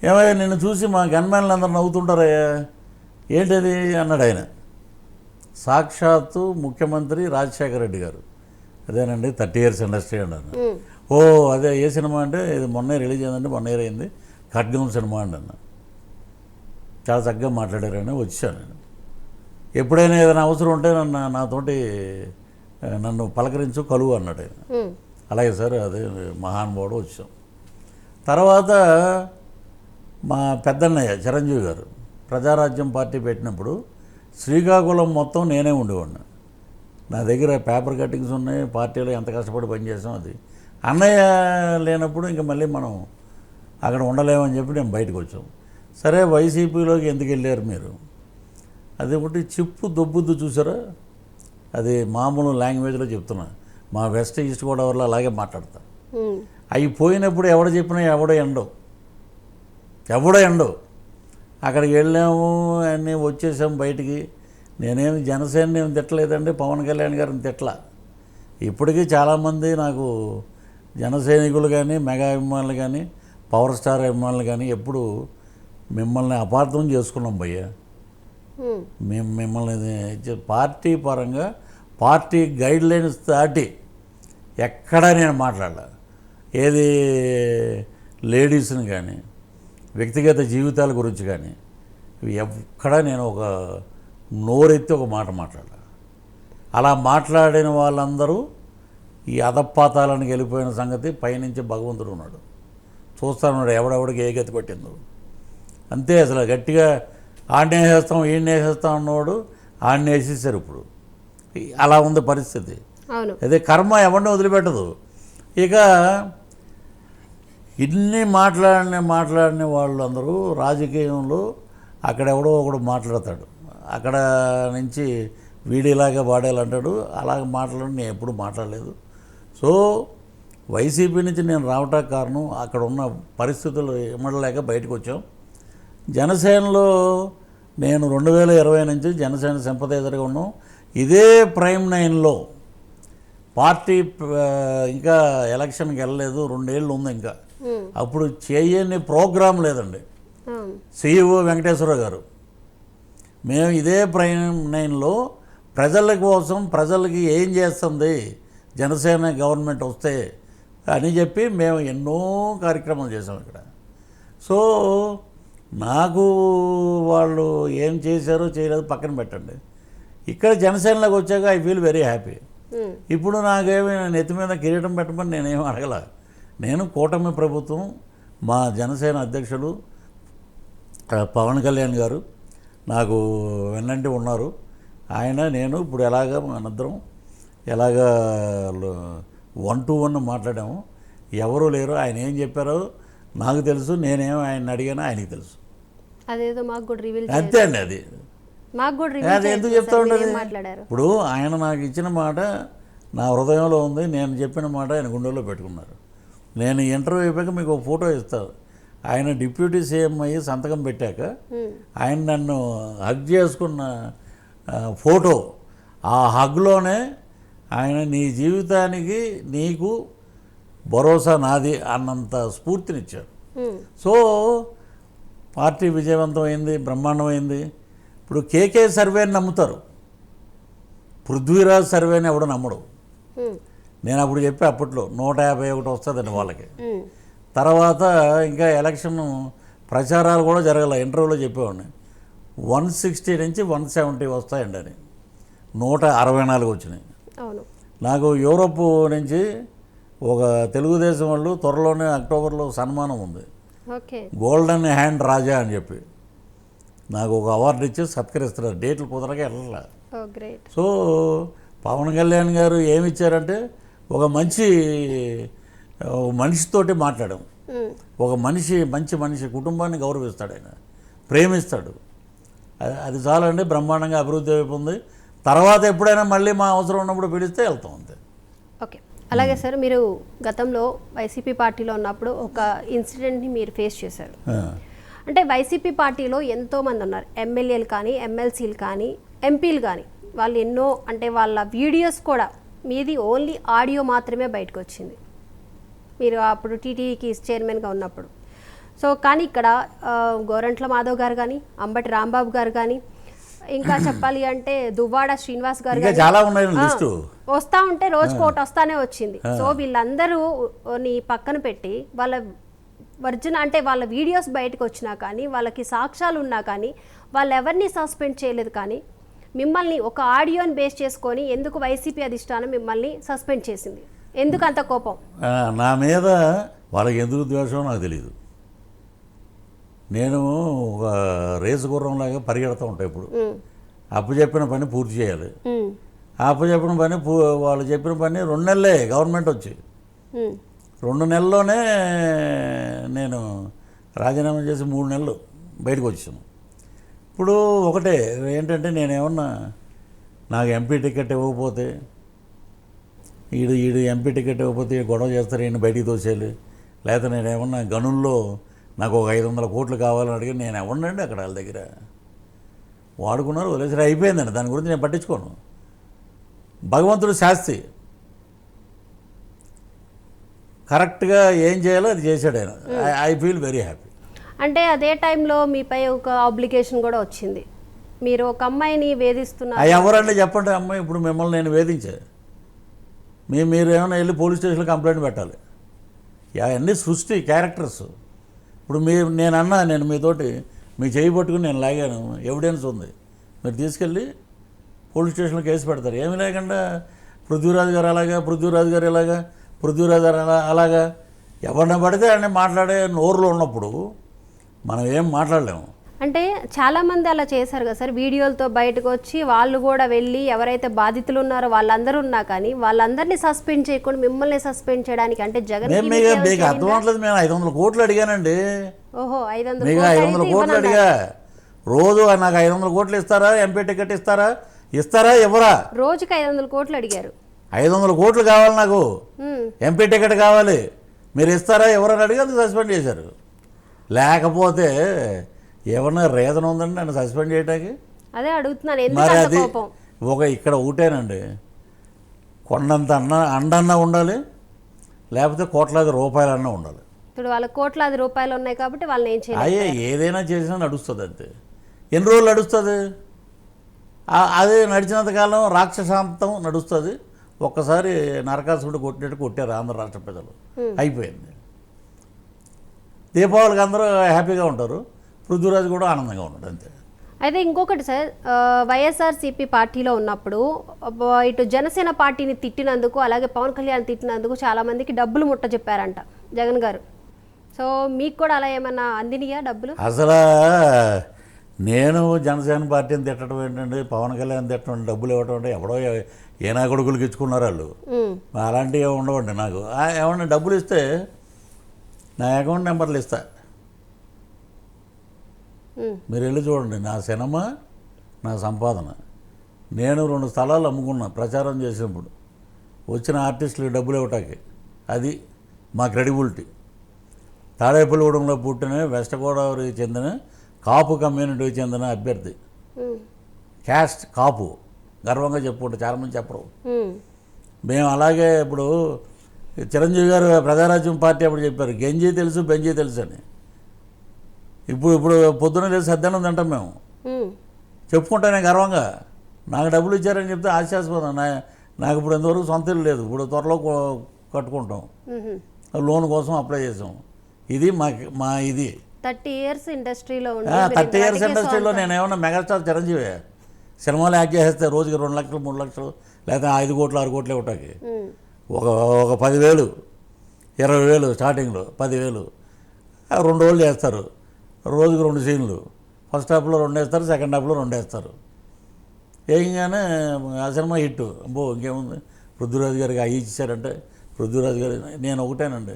ఏమయ్యా నిన్ను చూసి మా గన్మ్యాన్లు అందరూ నవ్వుతుంటారయ్యా, ఏంటది అన్నాడు ఆయన. సాక్షాత్తు ముఖ్యమంత్రి రాజశేఖర రెడ్డి గారు. అదేనండి 30 years ఇండస్ట్రీ అన్నాను. ఓ అదే ఏ సినిమా అంటే ఇది మొన్నే రిలీజ్ అయిందంటే 1 year అయింది, ఖడ్గం సినిమా అండి అన్న. చాలా చక్కగా మాట్లాడారని వచ్చాను నేను. ఎప్పుడైనా ఏదైనా అవసరం ఉంటే నాతోటి నన్ను పలకరించు కలువు అన్నాడు ఆయన. అలాగే సార్ అదే మహానుభావుడు వచ్చాం. తర్వాత మా పెద్దన్నయ్య చిరంజీవి గారు ప్రజారాజ్యం పార్టీ పెట్టినప్పుడు శ్రీకాకుళం మొత్తం నేనే ఉండేవాడిని. నా దగ్గర పేపర్ కట్టింగ్స్ ఉన్నాయి, పార్టీలో ఎంత కష్టపడి పనిచేసాం. అది అన్నయ్య లేనప్పుడు ఇంకా మళ్ళీ మనం అక్కడ ఉండలేమని చెప్పి నేను బయటకు వచ్చాం. సరే వైసీపీలోకి ఎందుకు వెళ్ళారు మీరు? అది ఒకటి చిప్పు దొబ్బుద్దు చూసారా, అది మామూలు లాంగ్వేజ్లో చెప్తున్నా, మా వెస్ట్ ఈస్ట్ గోదావరిలో అలాగే మాట్లాడతా. అవి పోయినప్పుడు ఎవడ చెప్పినా ఎవడో ఎండో అక్కడికి వెళ్ళాము అన్నీ వచ్చేసాం బయటికి. నేనేమి జనసేనని ఏమి తిట్టలేదండి, పవన్ కళ్యాణ్ గారిని తిట్టలా. ఇప్పటికీ చాలామంది నాకు జనసైనికులు కానీ, మెగా అభిమానులు కానీ, పవర్ స్టార్ అభిమానులు కానీ ఎప్పుడు మిమ్మల్ని అపార్థం చేసుకున్నాం భయ్యా. మేము మిమ్మల్ని పార్టీ పరంగా పార్టీ గైడ్ లైన్స్ దాటి ఎక్కడా నేను మాట్లాడలే. ఏది లేడీస్ని కానీ, వ్యక్తిగత జీవితాల గురించి కానీ ఎక్కడా నేను ఒక నోరెత్తి ఒక మాట మాట్లాడాలి. అలా మాట్లాడిన వాళ్ళందరూ ఈ అధపాతాలను వెళ్ళిపోయిన సంగతి పైనుంచి భగవంతుడు ఉన్నాడు, చూస్తాను ఎవడెవడికి ఏ గతి పట్టిందో అంతే. అసలు గట్టిగా ఆడనేసేస్తాం ఈడనేసేస్తాం అన్నవాడు ఆడనేసేసారు. ఇప్పుడు అలా ఉంది పరిస్థితి. అదే కర్మ ఎవరిని వదిలిపెట్టదు. ఇక ఇన్ని మాట్లాడిన వాళ్ళు అందరూ రాజకీయంలో అక్కడెవడో ఒకడు మాట్లాడతాడు, అక్కడ నుంచి వీడిలాగా వాడేయాలంటాడు. అలాగే మాట్లాడి నేను ఎప్పుడు మాట్లాడలేదు. సో వైసీపీ నుంచి నేను రావటానికి కారణం అక్కడ ఉన్న పరిస్థితులు ఇమ్మడలేక బయటకు వచ్చాం. జనసేనలో నేను 2020 నుంచి జనసేన సింపథైజర్గా ఉన్నాం. ఇదే ప్రైమ్ 9లో పార్టీ ఇంకా ఎలక్షన్కి వెళ్ళలేదు, 2 ఏళ్ళు ఉంది ఇంకా. అప్పుడు చేయని ప్రోగ్రాం లేదండి. CEO వెంకటేశ్వరరావు గారు, మేము ఇదే ప్రైమ్ 9లో ప్రజల కోసం ప్రజలకి ఏం చేస్తుంది జనసేన గవర్నమెంట్ వస్తే అని చెప్పి మేము ఎన్నో కార్యక్రమాలు చేసాం ఇక్కడ. సో నాకు వాళ్ళు ఏం చేశారో చేయలేదో పక్కన పెట్టండి. ఇక్కడ జనసేనలోకి వచ్చాక ఐ ఫీల్ వెరీ హ్యాపీ. ఇప్పుడు నాకేమి నెత్తి మీద కిరీటం పెట్టమని నేనేం అడగల. నేను కూటమి ప్రభుత్వం, మా జనసేన అధ్యక్షులు పవన్ కళ్యాణ్ గారు నాకు వెన్నంటి ఉన్నారు. ఆయన నేను ఇప్పుడు ఎలాగా మనందరం ఎలాగా 1-to-1 మాట్లాడాము. ఎవరు లేరు. ఆయన ఏం చెప్పారో నాకు తెలుసు, నేనేం ఆయన అడిగానో ఆయనకి తెలుసు. అదేదో మాకు కూడా రివీల్ అంతే అండి. అది మాకు కూడా అది ఎందుకు చెప్తా ఉండదు. మాట్లాడారు. ఇప్పుడు ఆయన నాకు ఇచ్చిన మాట నా హృదయంలో ఉంది. నేను చెప్పిన మాట ఆయన గుండెల్లో పెట్టుకున్నారు. నేను ఇంటర్వ్యూ అయిపోయాక మీకు ఒక ఫోటో ఇస్తాను. ఆయన డిప్యూటీ సీఎం అయ్యి సంతకం పెట్టాక ఆయన నన్ను హగ్ చేసుకున్న ఫోటో, ఆ హగ్లోనే ఆయన నీ జీవితానికి నీకు భరోసా నాది అన్నంత స్ఫూర్తినిచ్చారు. సో పార్టీ విజయవంతమైంది, బ్రహ్మాండమైంది. ఇప్పుడు కేకే సర్వేని నమ్ముతారు, పృథ్వీరాజ్ సర్వేని ఎవడు నమ్మడు. నేను అప్పుడు చెప్పి అప్పట్లో 151 వస్తుందండి వాళ్ళకి. తర్వాత ఇంకా ఎలక్షన్ ప్రచారాలు కూడా జరగల. ఇంటర్వ్యూలో చెప్పేవాడిని 160 నుంచి 170 వస్తాయండి అని. 164 వచ్చినాయి. నాకు యూరోప్ నుంచి ఒక తెలుగుదేశం వాళ్ళు త్వరలోనే అక్టోబర్లో సన్మానం ఉంది, గోల్డెన్ హ్యాండ్ రాజా అని చెప్పి నాకు ఒక అవార్డు ఇచ్చి సత్కరిస్తున్నారు. డేట్లు కుదరక వెళ్ళాల. సో పవన్ కళ్యాణ్ గారు ఏమి ఇచ్చారంటే ఒక మనిషితోటి మాట్లాడాం. ఒక మంచి మనిషి కుటుంబాన్ని గౌరవిస్తాడు, ఆయన ప్రేమిస్తాడు. అది చాలండి. బ్రహ్మాండంగా అభివృద్ధి అయిపోయింది. తర్వాత ఎప్పుడైనా మళ్ళీ మా అవసరం ఉన్నప్పుడు పిలిస్తే వెళ్తాం అంతే. ఓకే. అలాగే సార్, మీరు గతంలో వైసీపీ పార్టీలో ఉన్నప్పుడు ఒక ఇన్సిడెంట్ని మీరు ఫేస్ చేశారు. అంటే వైసీపీ పార్టీలో ఎంతోమంది ఉన్నారు, ఎమ్మెల్యేలు కానీ, ఎమ్మెల్సీలు కానీ, ఎంపీలు కానీ. వాళ్ళు ఎన్నో, అంటే వాళ్ళ వీడియోస్ కూడా, మీది ఓన్లీ ఆడియో మాత్రమే బయటకు వచ్చింది మీరు అప్పుడు టీటీడీకి చైర్మన్గా ఉన్నప్పుడు. సో కానీ ఇక్కడ గోరంట్ల మాధవ్ గారు కానీ, అంబటి రాంబాబు గారు కానీ, ఇంకా చెప్పాలి అంటే దువ్వాడ శ్రీనివాస్ గారు వస్తూ ఉంటే రోజుకు ఒకటి వస్తానే వచ్చింది. సో వీళ్ళందరూ నీ పక్కన పెట్టి వాళ్ళ వర్జన, అంటే వాళ్ళ వీడియోస్ బయటకు వచ్చినా కానీ, వాళ్ళకి సాక్ష్యాలు ఉన్నా కానీ, వాళ్ళు ఎవరిని సస్పెండ్ చేయలేదు. కానీ మిమ్మల్ని ఒక ఆడియోని బేస్ చేసుకొని ఎందుకు వైసీపీ అధిష్టానం మిమ్మల్ని సస్పెండ్ చేసింది? ఎందుకు అంత కోపం? నా మీద వాళ్ళకి ఎందుకు ద్వేషం నాకు తెలియదు. నేను ఒక రేసు గుర్రంలాగా పరిగెడుతూ ఉంటాను. ఇప్పుడు అప్పచెప్పిన పని పూర్తి చేయాలి. అప్పచెప్పిన పని వాళ్ళు చెప్పిన పని 2 నెలలే గవర్నమెంట్ వచ్చి 2 నెలల్లోనే నేను రాజీనామా చేసి 3 నెలలు బయటకు వచ్చాను. ఇప్పుడు ఒకటే ఏంటంటే, నేనేమన్నా నాకు ఎంపీ టికెట్ ఇవ్వకపోతే ఈడు ఎంపీ టికెట్ ఇవ్వకపోతే గొడవ చేస్తారు, ఈయన బయటికి తోసేయాలి. లేకపోతే నేనేమన్నా గనుల్లో నాకు ఒక 500 కోట్లు కావాలని అడిగి నేను ఎవరినండి అక్కడ వాళ్ళ దగ్గర వాడుకున్నారు, వదిలేసరి అయిపోయిందండి. దాని గురించి నేను పట్టించుకోను. భగవంతుడు శాస్తి కరెక్ట్గా ఏం చేయాలో అది చేశాడు ఆయన. I feel very happy. అంటే అదే టైంలో మీపై ఒక అప్లికేషన్ కూడా వచ్చింది, మీరు ఒక అమ్మాయిని వేధిస్తున్నారు. ఎవరంటే చెప్పండి. అమ్మాయి ఇప్పుడు మిమ్మల్ని నేను వేధించా, మీరు ఏమైనా వెళ్ళి పోలీస్ స్టేషన్లో కంప్లైంట్ పెట్టాలి. అవన్నీ సృష్టి క్యారెక్టర్స్. ఇప్పుడు నేను మీతోటి మీ చేయి పట్టుకుని నేను లాగాను, ఎవిడెన్స్ ఉంది, మీరు తీసుకెళ్ళి పోలీస్ స్టేషన్లో కేసు పెడతారు. ఏమి లేకుండా పృథ్వీరాజ్ గారు అలాగా, పృథ్వీరాజ్ గారు ఇలాగా, పృథ్వీరాజ్ గారు అలాగా ఎవరిని పడితే అని మాట్లాడే నోరులో ఉన్నప్పుడు మనం ఏం మాట్లాడలేము. అంటే చాలామంది అలా చేశారు కదా సార్, వీడియోలతో బయటకు వచ్చి వాళ్ళు కూడా వెళ్ళి ఎవరైతే బాధితులు ఉన్నారో వాళ్ళందరూ ఉన్నా కానీ వాళ్ళందరినీ సస్పెండ్ చేయకుండా మిమ్మల్ని సస్పెండ్ చేయడానికి, అంటే జగన్ మీకు అర్థం అవట్లేదు. మేము 500 కోట్లు అడిగానండి. ఓహో, 500 కోట్లు అడిగా. రోజు నాకు 500 కోట్లు ఇస్తారా, ఎంపీ టికెట్ ఇస్తారా ఎవరా? రోజుకి 500 కోట్లు అడిగారు. 500 కోట్లు కావాలి నాకు, ఎంపీ టికెట్ కావాలి, మీరు ఇస్తారా ఎవరని అడిగి అది సస్పెండ్ చేశారు. లేకపోతే ఏమన్నా రీజన్ ఉందండి నన్ను సస్పెండ్ చేయడానికి? అదే అడుగుతున్నాను. మరి అది ఇక్కడ ఒకటేనండి, కొండంత అండన్నా ఉండాలి, లేకపోతే కోట్లాది రూపాయలన్నా ఉండాలి. ఇప్పుడు వాళ్ళ కోట్లాది రూపాయలు ఉన్నాయి కాబట్టి వాళ్ళని ఏం చేయాలి? అయ్యే ఏదైనా చేసినా నడుస్తుంది అంతే. ఎన్ని రోజులు నడుస్తుంది? అదే నడిచినంతకాలం రాక్షసాంతం నడుస్తుంది. ఒక్కసారి నరకాసురుడు కొట్టినట్టు కొట్టారు ఆంధ్ర రాష్ట్ర ప్రజలు, అయిపోయింది. దీపావళికి అందరూ హ్యాపీగా ఉంటారు, పృథ్వీరాజ్ కూడా ఆనందంగా ఉన్నాడు అంతే. అయితే ఇంకొకటి సార్, వైఎస్ఆర్సీపీ పార్టీలో ఉన్నప్పుడు ఇటు జనసేన పార్టీని తిట్టినందుకు అలాగే పవన్ కళ్యాణ్ తిట్టినందుకు చాలామందికి డబ్బులు ముట్ట చెప్పారంట జగన్ గారు. సో మీకు కూడా అలా ఏమన్నా అందినయా డబ్బులు? అసలు నేను జనసేన పార్టీని తిట్టడం ఏంటంటే, పవన్ కళ్యాణ్ తిట్టడం, డబ్బులు ఇవ్వటం అంటే ఎవడో ఏనా కొడుకులకి ఇచ్చుకున్నారు వాళ్ళు. అలాంటివి ఉండవండి నాకు. ఏమన్నా డబ్బులు ఇస్తే నా అకౌంట్ నెంబర్లు ఇస్తా, మీరు వెళ్ళి చూడండి. నా సినిమా, నా సంపాదన. నేను 2 స్థలాలు అమ్ముకున్నా ప్రచారం చేసినప్పుడు, వచ్చిన ఆర్టిస్టులకు డబ్బులు ఇవ్వటానికి. అది మా క్రెడిబిలిటీ. తాడేపల్లిగూడెంలో పుట్టిన వెస్ట్ గోదావరికి చెందిన కాపు కమ్యూనిటీకి చెందిన అభ్యర్థి. క్యాస్ట్ కాపు, గర్వంగా చెప్పుకుంటే చాలామంది చెప్పరు. మేము అలాగే ఇప్పుడు చిరంజీవి గారు ప్రజారాజ్యం పార్టీ అప్పుడు చెప్పారు, గంజి తెలుసు బెంజీ తెలుసు అని. ఇప్పుడు పొద్దున్న లేసి సద్దనం తింటాం మేము, చెప్పుకుంటానే గర్వంగా. నాకు డబ్బులు ఇచ్చారని చెప్తే ఆశాస్పదం. నాకు ఇప్పుడు ఎంతవరకు సొంత ఇల్లు లేదు, ఇప్పుడు త్వరలో కట్టుకుంటాం. లోన్ కోసం అప్లై చేసాం. ఇది మా ఇది 30 years ఇండస్ట్రీలో 30 years ఇండస్ట్రీలో నేను ఏమన్నా మెగాస్టార్ చిరంజీవి సినిమాలు యాక్ట్ చేస్తే రోజుకి 2 లక్షలు 3 లక్షలు లేకపోతే 5 కోట్లు 6 కోట్లు ఇవ్వటానికి ఒక 10,000 20,000 స్టార్టింగ్లో 10,000 2 రోజులు చేస్తారు. రోజుకి 2 సీన్లు, ఫస్ట్ హాఫ్లో 2 వేస్తారు, సెకండ్ హాఫ్లో 2 వేస్తారు. వేయంగానే ఆ సినిమా హిట్. అబ్బో ఇంకేముంది, పృథ్వీరాజ్ గారికి అయ్యి ఇచ్చారంటే. పృథ్వీరాజ్ గారి నేను ఒకటేనండి,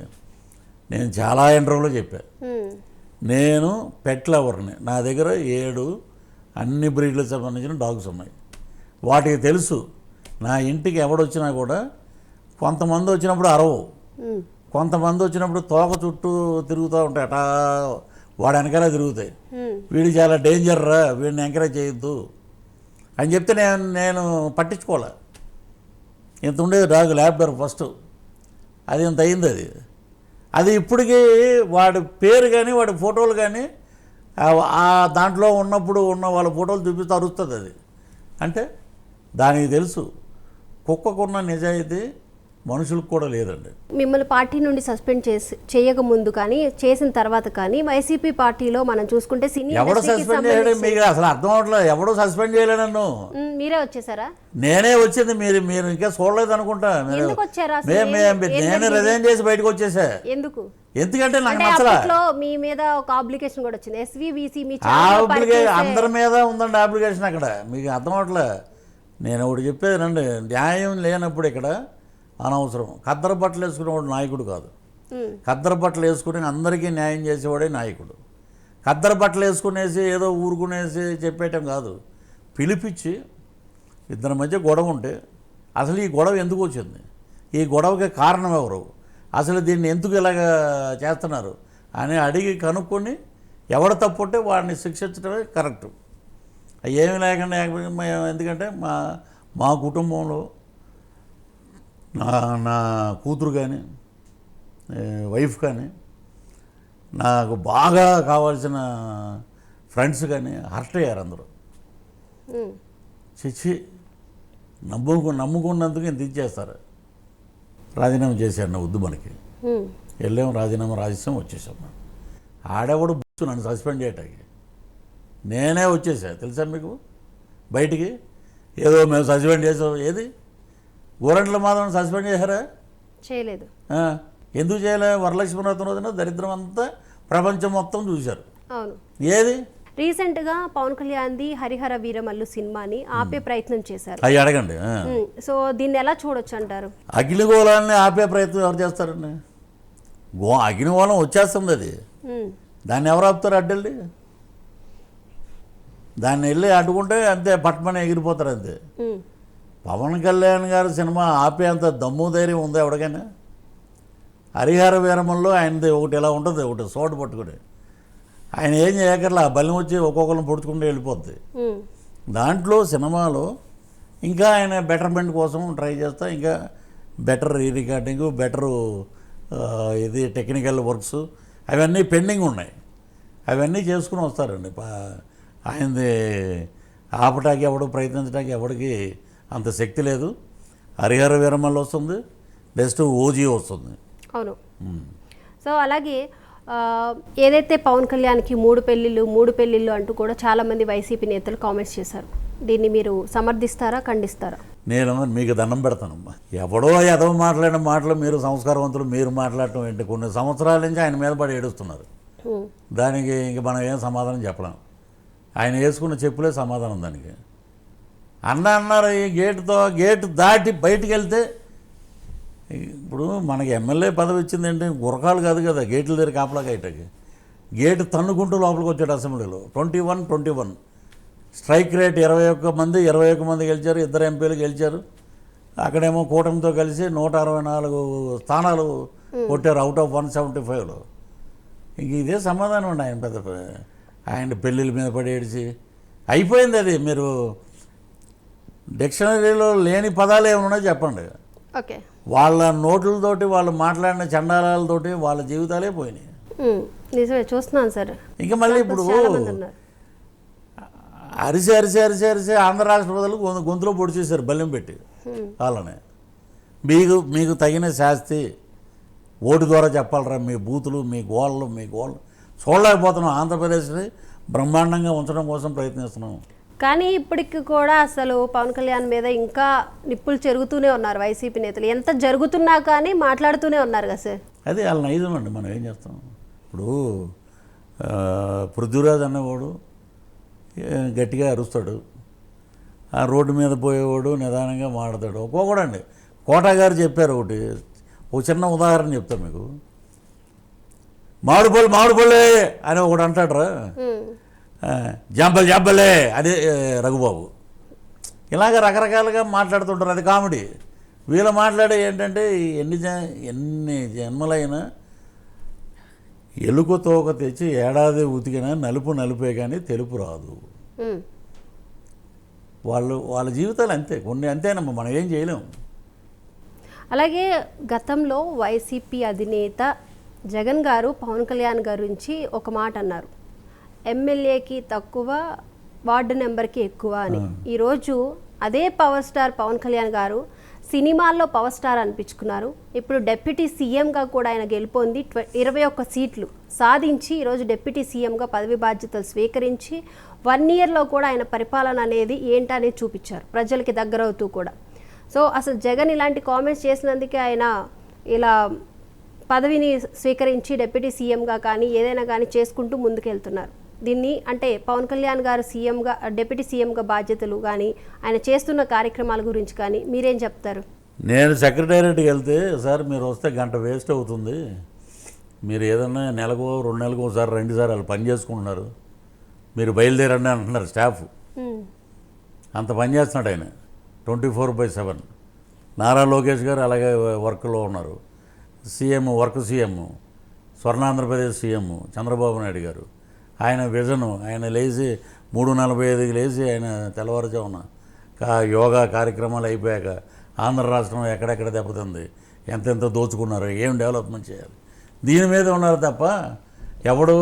నేను చాలా ఇంటర్వ్యూలో చెప్పాను, నేను పెట్ లవర్ని. నా దగ్గర 7 అన్ని బ్రీడ్లకు సంబంధించిన డాగ్స్ ఉన్నాయి. వాటికి తెలుసు నా ఇంటికి ఎవడొచ్చినా కూడా కొంతమంది వచ్చినప్పుడు అరవు, కొంతమంది వచ్చినప్పుడు తోక చుట్టూ తిరుగుతూ ఉంటాయి, అటా వాడు వెనకాల తిరుగుతాయి. వీడు చాలా డేంజర్ రా, వీడిని ఎంకరేజ్ చేయొద్దు అని చెప్తే నేను పట్టించుకోలే. ఇంత ఉండేది డాగ్ ల్యాబ్డర్ ఫస్ట్, అది ఇంత అయింది. అది ఇప్పటికీ వాడి పేరు కానీ వాడి ఫోటోలు కానీ ఆ దాంట్లో ఉన్నప్పుడు ఉన్న వాళ్ళ ఫోటోలు చూపిస్తూ అరుస్తుంది. అది అంటే దానికి తెలుసు కుక్కకున్న నిజాయితీ మనుషులకు కూడా లేదండి. మిమ్మల్ని పార్టీ నుండి సస్పెండ్ చేయకముందు కానీ చేసిన తర్వాత కానీ వైసీపీ పార్టీలో మనం చూసుకుంటే ఎవడో సస్పెండ్ చేయడం మీకు అసలు అర్థం అవట్లేదు. ఎవడో సస్పెండ్ చేయలే నన్ను, మీరే వచ్చేసారా? నేనే వచ్చింది. మీరు ఇంకా చూడలేదు అనుకుంటా. నేను రిజైన్ చేసి బయటకు వచ్చేసా. ఎందుకంటే నాకు నచ్చలా. మీ మీద ఒక అప్లికేషన్ కూడా వచ్చింది, SVBC. అందరి మీద ఉందండి అప్లికేషన్. అక్కడ మీకు అర్థం అవట్లేదు. నేను ఒకటి చెప్పేది రండి, న్యాయం లేనప్పుడు ఇక్కడ అనవసరం. ఖద్దరు బట్టలు వేసుకునేవాడు నాయకుడు కాదు. ఖద్దరు బట్టలు వేసుకుని అందరికీ న్యాయం చేసేవాడే నాయకుడు. ఖద్దరు బట్టలు వేసుకునేసి ఏదో ఊరుకునేసి చెప్పేయటం కాదు. పిలిపించి ఇద్దరి మధ్య గొడవ ఉంటే అసలు ఈ గొడవ ఎందుకు వచ్చింది, ఈ గొడవకి కారణం ఎవరు, అసలు దీన్ని ఎందుకు ఇలాగ చేస్తున్నారు అని అడిగి కనుక్కొని ఎవడు తప్పు ఉంటే వాడిని శిక్షించడమే కరెక్ట్. ఏమీ లేకుండా ఎందుకంటే మా కుటుంబంలో నా కూతురు కానీ వైఫ్ కానీ నాకు బాగా కావాల్సిన ఫ్రెండ్స్ కానీ హర్ట్ అయ్యారు అందరూ. చిచ్చి నమ్ముకున్నందుకు ఇంత ఇచ్చేస్తారు. రాజీనామా చేశారు నా వద్దు మనకి. వెళ్ళాము, రాజీనామా రాజేసాం, వచ్చేసాం. ఆడేవాడు బుచ్చు నన్ను సస్పెండ్ చేయటానికి. నేనే వచ్చేసా తెలుసా మీకు బయటికి. ఏదో మేము సస్పెండ్ చేసాం. ఏది గోరంట్ల మాధవన్ సస్పెండ్ చేశారా? చేయలేదు. ఎందుకు చేయలే? వరలక్ష్మి వ్రతం రోజున దరిద్రం అంతా ప్రపంచం మొత్తం చూశారు. అవును. ఏది రీసెంట్గా పవన్ కళ్యాణ్ది హరిహర వీరమల్లు సినిమాని ఆపే ప్రయత్నం చేశారు. అవి అడగండి. సో దీన్ని ఎలా చూడొచ్చు అంటారు? అగ్నిగోళాన్ని ఆపే ప్రయత్నం ఎవరు చేస్తారండి? అగ్నిగోళం వచ్చేస్తుంది, అది దాన్ని ఎవరు ఆపుతారు? అడ్డెళ్ళి దాన్ని వెళ్ళి అడ్డుకుంటే అంతే, పట్టమని ఎగిరిపోతారు అంతే. పవన్ కళ్యాణ్ గారి సినిమా ఆపే అంత దమ్ము ధైర్యం ఉందా ఎవరికైనా? హరిహర వీరమల్లో ఆయనది ఒకటి ఇలా ఉంటుంది, ఒకటి సోటు పట్టుకుని ఆయన ఏం చేయకర్లా, బలం వచ్చి ఒక్కొక్కరిని పొడుచుకుంటూ వెళ్ళిపోద్ది. దాంట్లో సినిమాలో ఇంకా ఆయన బెటర్మెంట్ కోసం ట్రై చేస్తా, ఇంకా బెటర్ రికార్డింగు, బెటరు ఇది టెక్నికల్ వర్క్స్ అవన్నీ పెండింగ్ ఉన్నాయి. అవన్నీ చేసుకుని వస్తారండి. ఆయనది ఆపటానికి ఎవడు ప్రయత్నించడానికి ఎవరికి అంత శక్తి లేదు. హరిహర వీరమల్లు వస్తుంది, నెక్స్ట్ ఓజీ వస్తుంది. అవును. సో అలాగే ఏదైతే పవన్ కళ్యాణ్కి 3 పెళ్ళిళ్ళు అంటూ కూడా చాలామంది వైసీపీ నేతలు కామెంట్స్ చేశారు. దీన్ని మీరు సమర్థిస్తారా, ఖండిస్తారా? నేను మీకు దండం పెడతానమ్మా. ఎవడో ఎదవ మాట్లాడిన మాటలు మీరు సంస్కారవంతులు మీరు మాట్లాడటం ఏంటి? కొన్ని సంవత్సరాల నుంచి ఆయన మీద పడి ఏడుస్తున్నారు. దానికి ఇంక మనం ఏం సమాధానం చెప్పలేం. ఆయన వేసుకున్న చెప్పులే సమాధానం దానికి. అన్నారు ఈ గేటు దాటి బయటికి వెళ్తే, ఇప్పుడు మనకి ఎమ్మెల్యే పదవి ఇచ్చిందంటే గురకాలు కాదు కదా, గేట్ల దగ్గర కాపలా కాయటకి. గేటు తన్నుకుంటూ లోపలికి వచ్చాడు అసెంబ్లీలో. 21 స్ట్రైక్ రేట్ 21 మంది గెలిచారు. 2 ఎంపీలు గెలిచారు. అక్కడేమో కూటమితో కలిసి 164 స్థానాలు కొట్టారు అవుట్ ఆఫ్ 175లో. ఇంక ఇదే సమాధానం అండి. ఆయన పెళ్ళిళ్ళ మీద పడి ఏడిచి అయిపోయింది. అది మీరు డిక్షనరీలో లేని పదాలు ఏమన్నా చెప్పండి. ఓకే, వాళ్ళ నోట్లతోటి వాళ్ళు మాట్లాడిన చండాలాలతోటి వాళ్ళ జీవితాలే పోయినాయి. నిజమే, చూస్తున్నాను సార్. ఇంకా మళ్ళీ ఇప్పుడు అరిసి ఆంధ్ర రాష్ట్ర ప్రజలు గొంతులో పొడి చేశారు బల్లెం పెట్టి వాళ్ళని. మీకు తగిన శాస్తి ఓటు ద్వారా చెప్పాలరా, మీ బూతులు మీ గోళ్ళు చూడలేకపోతున్నాం. ఆంధ్రప్రదేశ్ని బ్రహ్మాండంగా ఉంచడం కోసం ప్రయత్నిస్తున్నాం. కానీ ఇప్పటికి కూడా అసలు పవన్ కళ్యాణ్ మీద ఇంకా నిప్పులు చెరుగుతూనే ఉన్నారు వైసీపీ నేతలు. ఎంత జరుగుతున్నా కానీ మాట్లాడుతూనే ఉన్నారు కదా సార్. అది వాళ్ళ నైజం అండి, మనం ఏం చేస్తాం. ఇప్పుడు పృథ్వీరాజ్ అనేవాడు గట్టిగా అరుస్తాడు, ఆ రోడ్డు మీద పోయేవాడు నిదానంగా మాట్లాడతాడు. ఒక్కొక్కడండి. కోటా గారు చెప్పారు ఒకటి, ఒక చిన్న ఉదాహరణ చెప్తాను మీకు. మామిడిపళ్ళే అని ఒకడు అంటాడు, జంబలే అదే రఘుబాబు. ఇలాగ రకరకాలుగా మాట్లాడుతుంటారు. అది కామెడీ. వీళ్ళు మాట్లాడే ఏంటంటే ఎన్ని జన్మలైనా ఎలుక తోక తెచ్చి ఏడాది ఉతికినా నలుపే కానీ తెలుపు రాదు. వాళ్ళ జీవితాలు అంతే, కొన్ని అంతేనమ్మా, మనం ఏం చేయలేము. అలాగే గతంలో వైసీపీ అధినేత జగన్ గారు పవన్ కళ్యాణ్ గురించి ఒక మాట అన్నారు, ఎమ్మెల్యేకి తక్కువ వార్డు నెంబర్కి ఎక్కువ అని. ఈరోజు అదే పవర్ స్టార్ పవన్ కళ్యాణ్ గారు సినిమాల్లో పవర్ స్టార్ అనిపించుకున్నారు. ఇప్పుడు డిప్యూటీ సీఎంగా కూడా ఆయన గెలుపొంది 21 సీట్లు సాధించి ఈరోజు డిప్యూటీ సీఎంగా పదవి బాధ్యతలు స్వీకరించి 1 ఇయర్లో కూడా ఆయన పరిపాలన అనేది ఏంటనేది చూపించారు ప్రజలకి దగ్గరవుతూ కూడా. సో అసలు జగన్ ఇలాంటి కామెంట్స్ చేసినందుకే ఆయన ఇలా పదవిని స్వీకరించి డిప్యూటీ సీఎంగా కానీ ఏదైనా కానీ చేసుకుంటూ ముందుకెళ్తున్నారు. దీన్ని అంటే పవన్ కళ్యాణ్ గారు సీఎంగా డిప్యూటీ సీఎంగా బాధ్యతలు కానీ ఆయన చేస్తున్న కార్యక్రమాల గురించి కానీ మీరేం చెప్తారు? నేను సెక్రటేరియట్కి వెళ్తే, సార్ మీరు వస్తే గంట వేస్ట్ అవుతుంది, మీరు ఏదన్నా నెలకు 2 నెలలకు ఒకసారి 2 సార్లు వాళ్ళు పని చేసుకుంటున్నారు, మీరు బయలుదేరండి అంటున్నారు స్టాఫ్. అంత పని చేస్తున్నాడు ఆయన 24/7. నారా లోకేష్ గారు అలాగే వర్క్లో ఉన్నారు. Work CM, Swarnandhra Pradesh CM Chandrababu Naidu గారు. ఆయన విజను, ఆయన లేచి 3:45కి లేచి ఆయన తెల్లవారుజామున యోగా కార్యక్రమాలు అయిపోయాక ఆంధ్ర రాష్ట్రం ఎక్కడెక్కడ దెబ్బతింది, ఎంతెంత దోచుకున్నారు, ఏం డెవలప్మెంట్ చేయాలి, దీని మీద ఉన్నారు తప్ప ఎవడు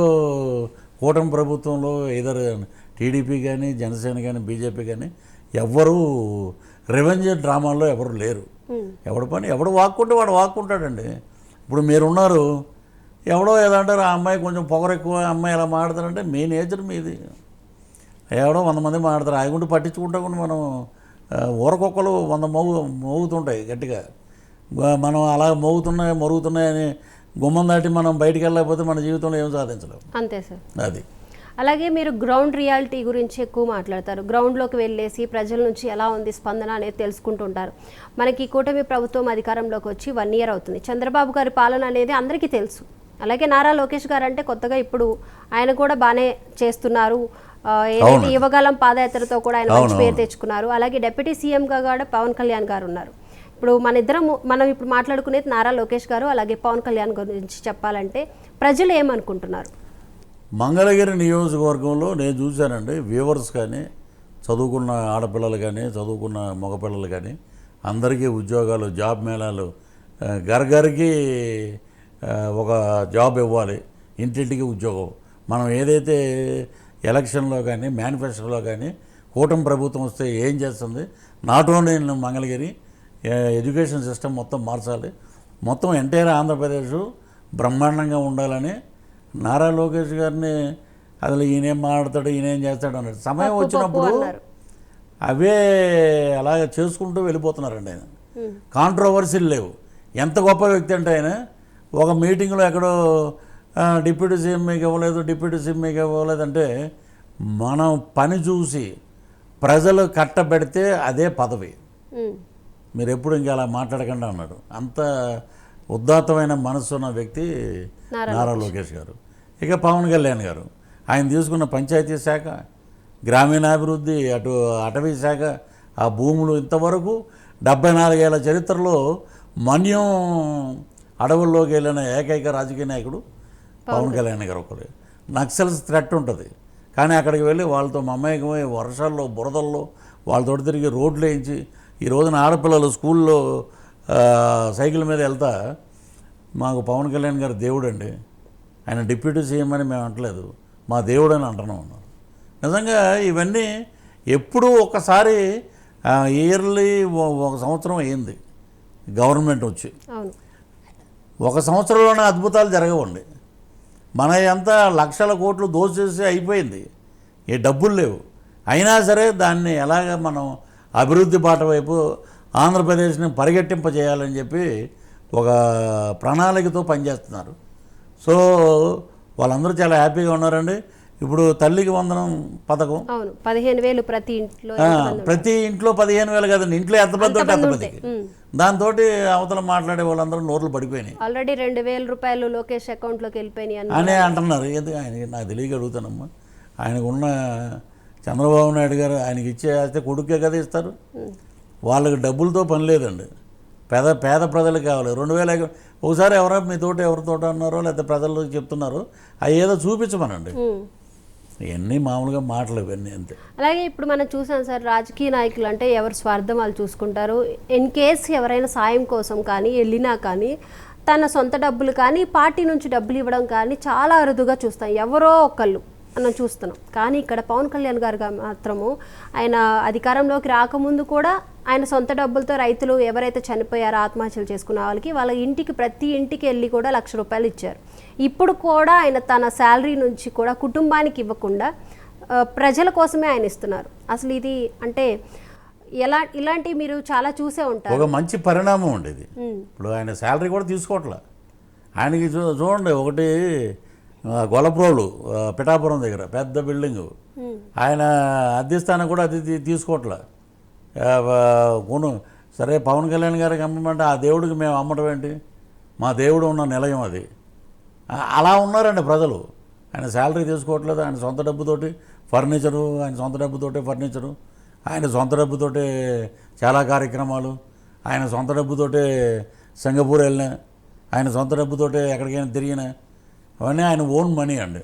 కూటమి ప్రభుత్వంలో ఇద్దరు టీడీపీ కానీ జనసేన కానీ బీజేపీ కానీ ఎవ్వరూ రెవెన్యూ డ్రామాల్లో ఎవరు లేరు. ఎవడు పని ఎవడు వాక్కుంటే వాడు వాక్కుంటాడండి. ఇప్పుడు మీరున్నారు, ఎవడో ఏదంటారు ఆ అమ్మాయి కొంచెం పొగరు ఎక్కువ, అమ్మాయి ఎలా మాట్లాడతారంటే మీ నేచర్ మీది. ఎవడో 100 మంది మాట్లాడతారు, ఆగుంటే పట్టించుకుంటాకుండా మనం ఊరకొక్కలు 100 మోగుతుంటాయి గట్టిగా. మనం అలా మరుగుతున్నాయని గుమ్మం దాటి మనం బయటికి వెళ్ళకపోతే మన జీవితంలో ఏం సాధించలేము. అంతే సార్. అది అలాగే మీరు గ్రౌండ్ రియాలిటీ గురించి ఎక్కువ మాట్లాడతారు. గ్రౌండ్లోకి వెళ్ళేసి ప్రజల నుంచి ఎలా ఉంది స్పందన అనేది తెలుసుకుంటుంటారు. మనకి కూటమి ప్రభుత్వం అధికారంలోకి వచ్చి 1 ఇయర్ అవుతుంది. చంద్రబాబు గారి పాలన అనేది అందరికీ తెలుసు. అలాగే నారా లోకేష్ గారు అంటే కొత్తగా ఇప్పుడు ఆయన కూడా బాగానే చేస్తున్నారు. ఏదైతే యువగలం పాదయాత్రతో కూడా ఆయన మంచి పేరు తెచ్చుకున్నారు. అలాగే డిప్యూటీ సీఎంగా కూడా పవన్ కళ్యాణ్ గారు ఉన్నారు. ఇప్పుడు మనం ఇప్పుడు మాట్లాడుకునేది నారా లోకేష్ గారు అలాగే పవన్ కళ్యాణ్ గురించి చెప్పాలంటే ప్రజలు ఏమనుకుంటున్నారు? మంగళగిరి నియోజకవర్గంలో నేను చూశానండి, వ్యూవర్స్ కానీ చదువుకున్న ఆడపిల్లలు కానీ చదువుకున్న మగపిల్లలు కానీ అందరికీ ఉద్యోగాలు, జాబ్ మేళాలు, గర్గరికి ఒక జాబ్ ఇవ్వాలి, ఇంటింటికి ఉద్యోగం. మనం ఏదైతే ఎలక్షన్లో కానీ మేనిఫెస్టోలో కానీ కూటమి ప్రభుత్వం వస్తే ఏం చేస్తుంది, not only Mangalagiri education system మొత్తం మార్చాలి, మొత్తం ఎంటైర్ ఆంధ్రప్రదేశ్ బ్రహ్మాండంగా ఉండాలని నారా లోకేష్ గారిని అసలు ఈయనేం మాట్లాడతాడు ఈయనేం చేస్తాడు అన్నాడు. సమయం వచ్చినప్పుడు అవే అలాగే చేసుకుంటూ వెళ్ళిపోతున్నారండి ఆయన. కాంట్రవర్సీలు లేవు. ఎంత గొప్ప వ్యక్తి అంటే ఆయన ఒక మీటింగ్లో ఎక్కడో డిప్యూటీ సీఎం మీకు ఇవ్వలేదు, డిప్యూటీ సీఎం మీకు ఇవ్వలేదంటే మనం పని చూసి ప్రజలు కట్టబెడితే అదే పదవి. మీరు ఎప్పుడు ఇంకా అలా మాట్లాడకండి అన్నాడు. అంత ఉదాత్తమైన మనసు ఉన్న వ్యక్తి నారా లోకేష్ గారు. ఇక పవన్ కళ్యాణ్ గారు ఆయన తీసుకున్న పంచాయతీ శాఖ, గ్రామీణాభివృద్ధి, అటు అటవీ శాఖ, ఆ భూములు ఇంతవరకు 74 ఏళ్ల చరిత్రలో మన్యం అడవుల్లోకి వెళ్ళిన ఏకైక రాజకీయ నాయకుడు పవన్ కళ్యాణ్ గారు ఒకరు. నక్సల్స్ థ్రెట్ ఉంటుంది కానీ అక్కడికి వెళ్ళి వాళ్ళతో మమేకమై వర్షాల్లో బురదల్లో వాళ్ళతో తిరిగి రోడ్లు వేయించి ఈ రోజున ఆడపిల్లలు స్కూల్లో సైకిల్ మీద వెళ్తా మాకు పవన్ కళ్యాణ్ గారు దేవుడు అండి, ఆయన డిప్యూటీ సీఎం అని మేము అంటలేదు, మా దేవుడు అని అంటున్నాం అన్నారు. నిజంగా ఇవన్నీ ఎప్పుడూ ఒకసారి ఇయర్లీ ఒక సంవత్సరం అయింది గవర్నమెంట్ వచ్చి, ఒక సంవత్సరంలోనే అద్భుతాలు జరగవండి. మన అంతా లక్షల కోట్లు దోచేసి అయిపోయింది, ఏ డబ్బులు లేవు. అయినా సరే దాన్ని ఎలాగ మనం అభివృద్ధి బాట వైపు ఆంధ్రప్రదేశ్ని పరిగెట్టింపజేయాలని చెప్పి ఒక ప్రణాళికతో పనిచేస్తున్నారు. సో వాళ్ళందరూ చాలా హ్యాపీగా ఉన్నారండి. ఇప్పుడు తల్లికి వందనం పథకం 15,000 ప్రతి ఇంట్లో, ప్రతి ఇంట్లో 15,000 కదండి, ఇంట్లో ఎంత పెద్ద ఉంటే అంత పెద్దకి. దాంతో అవతల మాట్లాడే వాళ్ళందరూ నోర్లు పడిపోయినాయి. ఆల్రెడీ 2,000 రూపాయలు లోకేష్ అకౌంట్లోకి వెళ్ళిపోయినాయి అనే అంటున్నారు. ఎందుకు ఆయన నాకు తెలియక అడుగుతానమ్మా, ఆయనకున్న చంద్రబాబు నాయుడు గారు ఆయనకి ఇచ్చేస్తే కొడుకే కదా ఇస్తారు. వాళ్ళకి డబ్బులతో పని లేదండి, పేద ప్రజలకు కావాలి. 2,000 ఒకసారి ఎవరో మీతోటి ఎవరితోట అన్నారో లేకపోతే ప్రజలు చెప్తున్నారో అవి ఏదో చూపించమనండి. ఇవన్నీ మామూలుగా మాటలు ఇవన్నీ అంతే. అలాగే ఇప్పుడు మనం చూసాం సార్, రాజకీయ నాయకులు అంటే ఎవరి స్వార్థం వాళ్ళు చూసుకుంటారు. ఇన్ కేస్ ఎవరైనా సాయం కోసం కానీ వెళ్ళినా కానీ తన సొంత డబ్బులు కానీ పార్టీ నుంచి డబ్బులు ఇవ్వడం కానీ చాలా అరుదుగా చూస్తాం, ఎవరో ఒకళ్ళు మనం చూస్తున్నాం. కానీ ఇక్కడ పవన్ కళ్యాణ్ గారు మాత్రము ఆయన అధికారంలోకి రాకముందు కూడా ఆయన సొంత డబ్బులతో రైతులు ఎవరైతే చనిపోయారో ఆత్మహత్యలు చేసుకున్న వాళ్ళ ఇంటికి ప్రతి ఇంటికి వెళ్ళి కూడా 1,00,000 రూపాయలు ఇచ్చారు. ఇప్పుడు కూడా ఆయన తన శాలరీ నుంచి కూడా కుటుంబానికి ఇవ్వకుండా ప్రజల కోసమే ఆయన ఇస్తున్నారు. అసలు ఇది అంటే ఇలాంటివి మీరు చాలా చూసే ఉంటారు. ఒక మంచి పరిణామం ఉండేది. ఇప్పుడు ఆయన శాలరీ కూడా తీసుకోవట్లే. ఆయనకి చూడండి, ఒకటి గొల్లప్రోలు పిఠాపురం దగ్గర పెద్ద బిల్డింగు, ఆయన అద్దెస్థానం కూడా అది తీసుకోవట్లే. కొను సరే పవన్ కళ్యాణ్ గారికి అమ్మమంటే ఆ దేవుడికి మేము అమ్మటం ఏంటి, మా దేవుడు ఉన్న నిలయం అది. అలా ఉన్నారండి ప్రజలు. ఆయన శాలరీ తీసుకోవట్లేదు, ఆయన సొంత డబ్బుతోటి ఫర్నిచరు, ఆయన సొంత డబ్బుతోటే చాలా కార్యక్రమాలు, ఆయన సొంత డబ్బుతోటే సింగపూర్ వెళ్ళినా, ఆయన సొంత డబ్బుతోటే ఎక్కడికైనా తిరిగినా, అవన్నీ ఆయన ఓన్ మనీ అండి.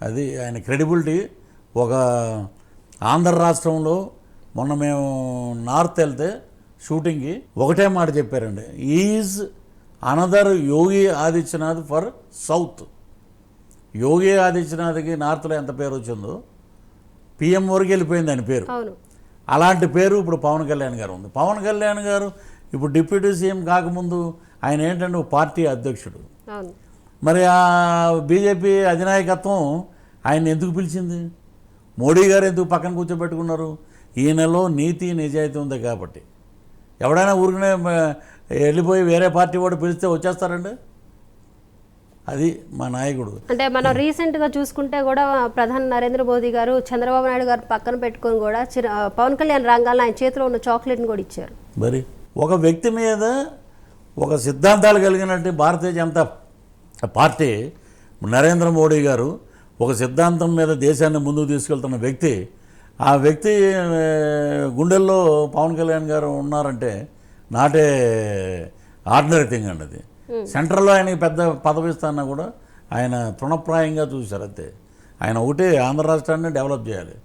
అది ఆయన క్రెడిబిలిటీ. ఒక ఆంధ్ర రాష్ట్రంలో మొన్న మేము నార్త్ వెళ్తే షూటింగ్కి ఒకటే మాట చెప్పారండి, is another Yogi Adityanath for south. Yogi ఆదిత్యనాథ్కి నార్త్లో ఎంత పేరు వచ్చిందో పిఎం వరకు వెళ్ళిపోయింది ఆయన పేరు. అలాంటి పేరు ఇప్పుడు పవన్ కళ్యాణ్ గారు ఉంది. పవన్ కళ్యాణ్ గారు ఇప్పుడు డిప్యూటీ సీఎం కాకముందు ఆయన ఏంటంటే పార్టీ అధ్యక్షుడు. మరి ఆ బీజేపీ అధినాయకత్వం ఆయన ఎందుకు పిలిచింది, మోడీ గారు ఎందుకు పక్కన కూర్చోబెట్టుకున్నారు? ఈయనలో నీతి నిజాయితీ ఉంది కాబట్టి. ఎవడైనా ఊరికనే వెళ్ళిపోయి వేరే పార్టీ వాడు పిలిస్తే వచ్చేస్తారండి. అది మా నాయకుడు. అంటే మనం రీసెంట్గా చూసుకుంటే కూడా ప్రధాని నరేంద్ర మోదీ గారు చంద్రబాబు నాయుడు గారు పక్కన పెట్టుకొని కూడా పవన్ కళ్యాణ్ రంగాల్లో ఆయన చేతిలో ఉన్న చాక్లెట్ని కూడా ఇచ్చారు. మరి ఒక వ్యక్తి మీద ఒక సిద్ధాంతాలు కలిగినట్టు భారతీయ జనతా పార్టీ నరేంద్ర మోడీ గారు ఒక సిద్ధాంతం మీద దేశాన్ని ముందుకు తీసుకెళ్తున్న వ్యక్తి, ఆ వ్యక్తి గుండెల్లో పవన్ కళ్యాణ్ గారు ఉన్నారంటే నాటే ఆర్డినరీ థింగ్ అండి అది. సెంట్రల్లో ఆయనకి పెద్ద పదవి ఇస్తానా కూడా ఆయన తృణప్రాయంగా చూశారు అంతే. ఆయన ఒకటే ఆంధ్ర రాష్ట్రాన్ని డెవలప్ చేయాలి,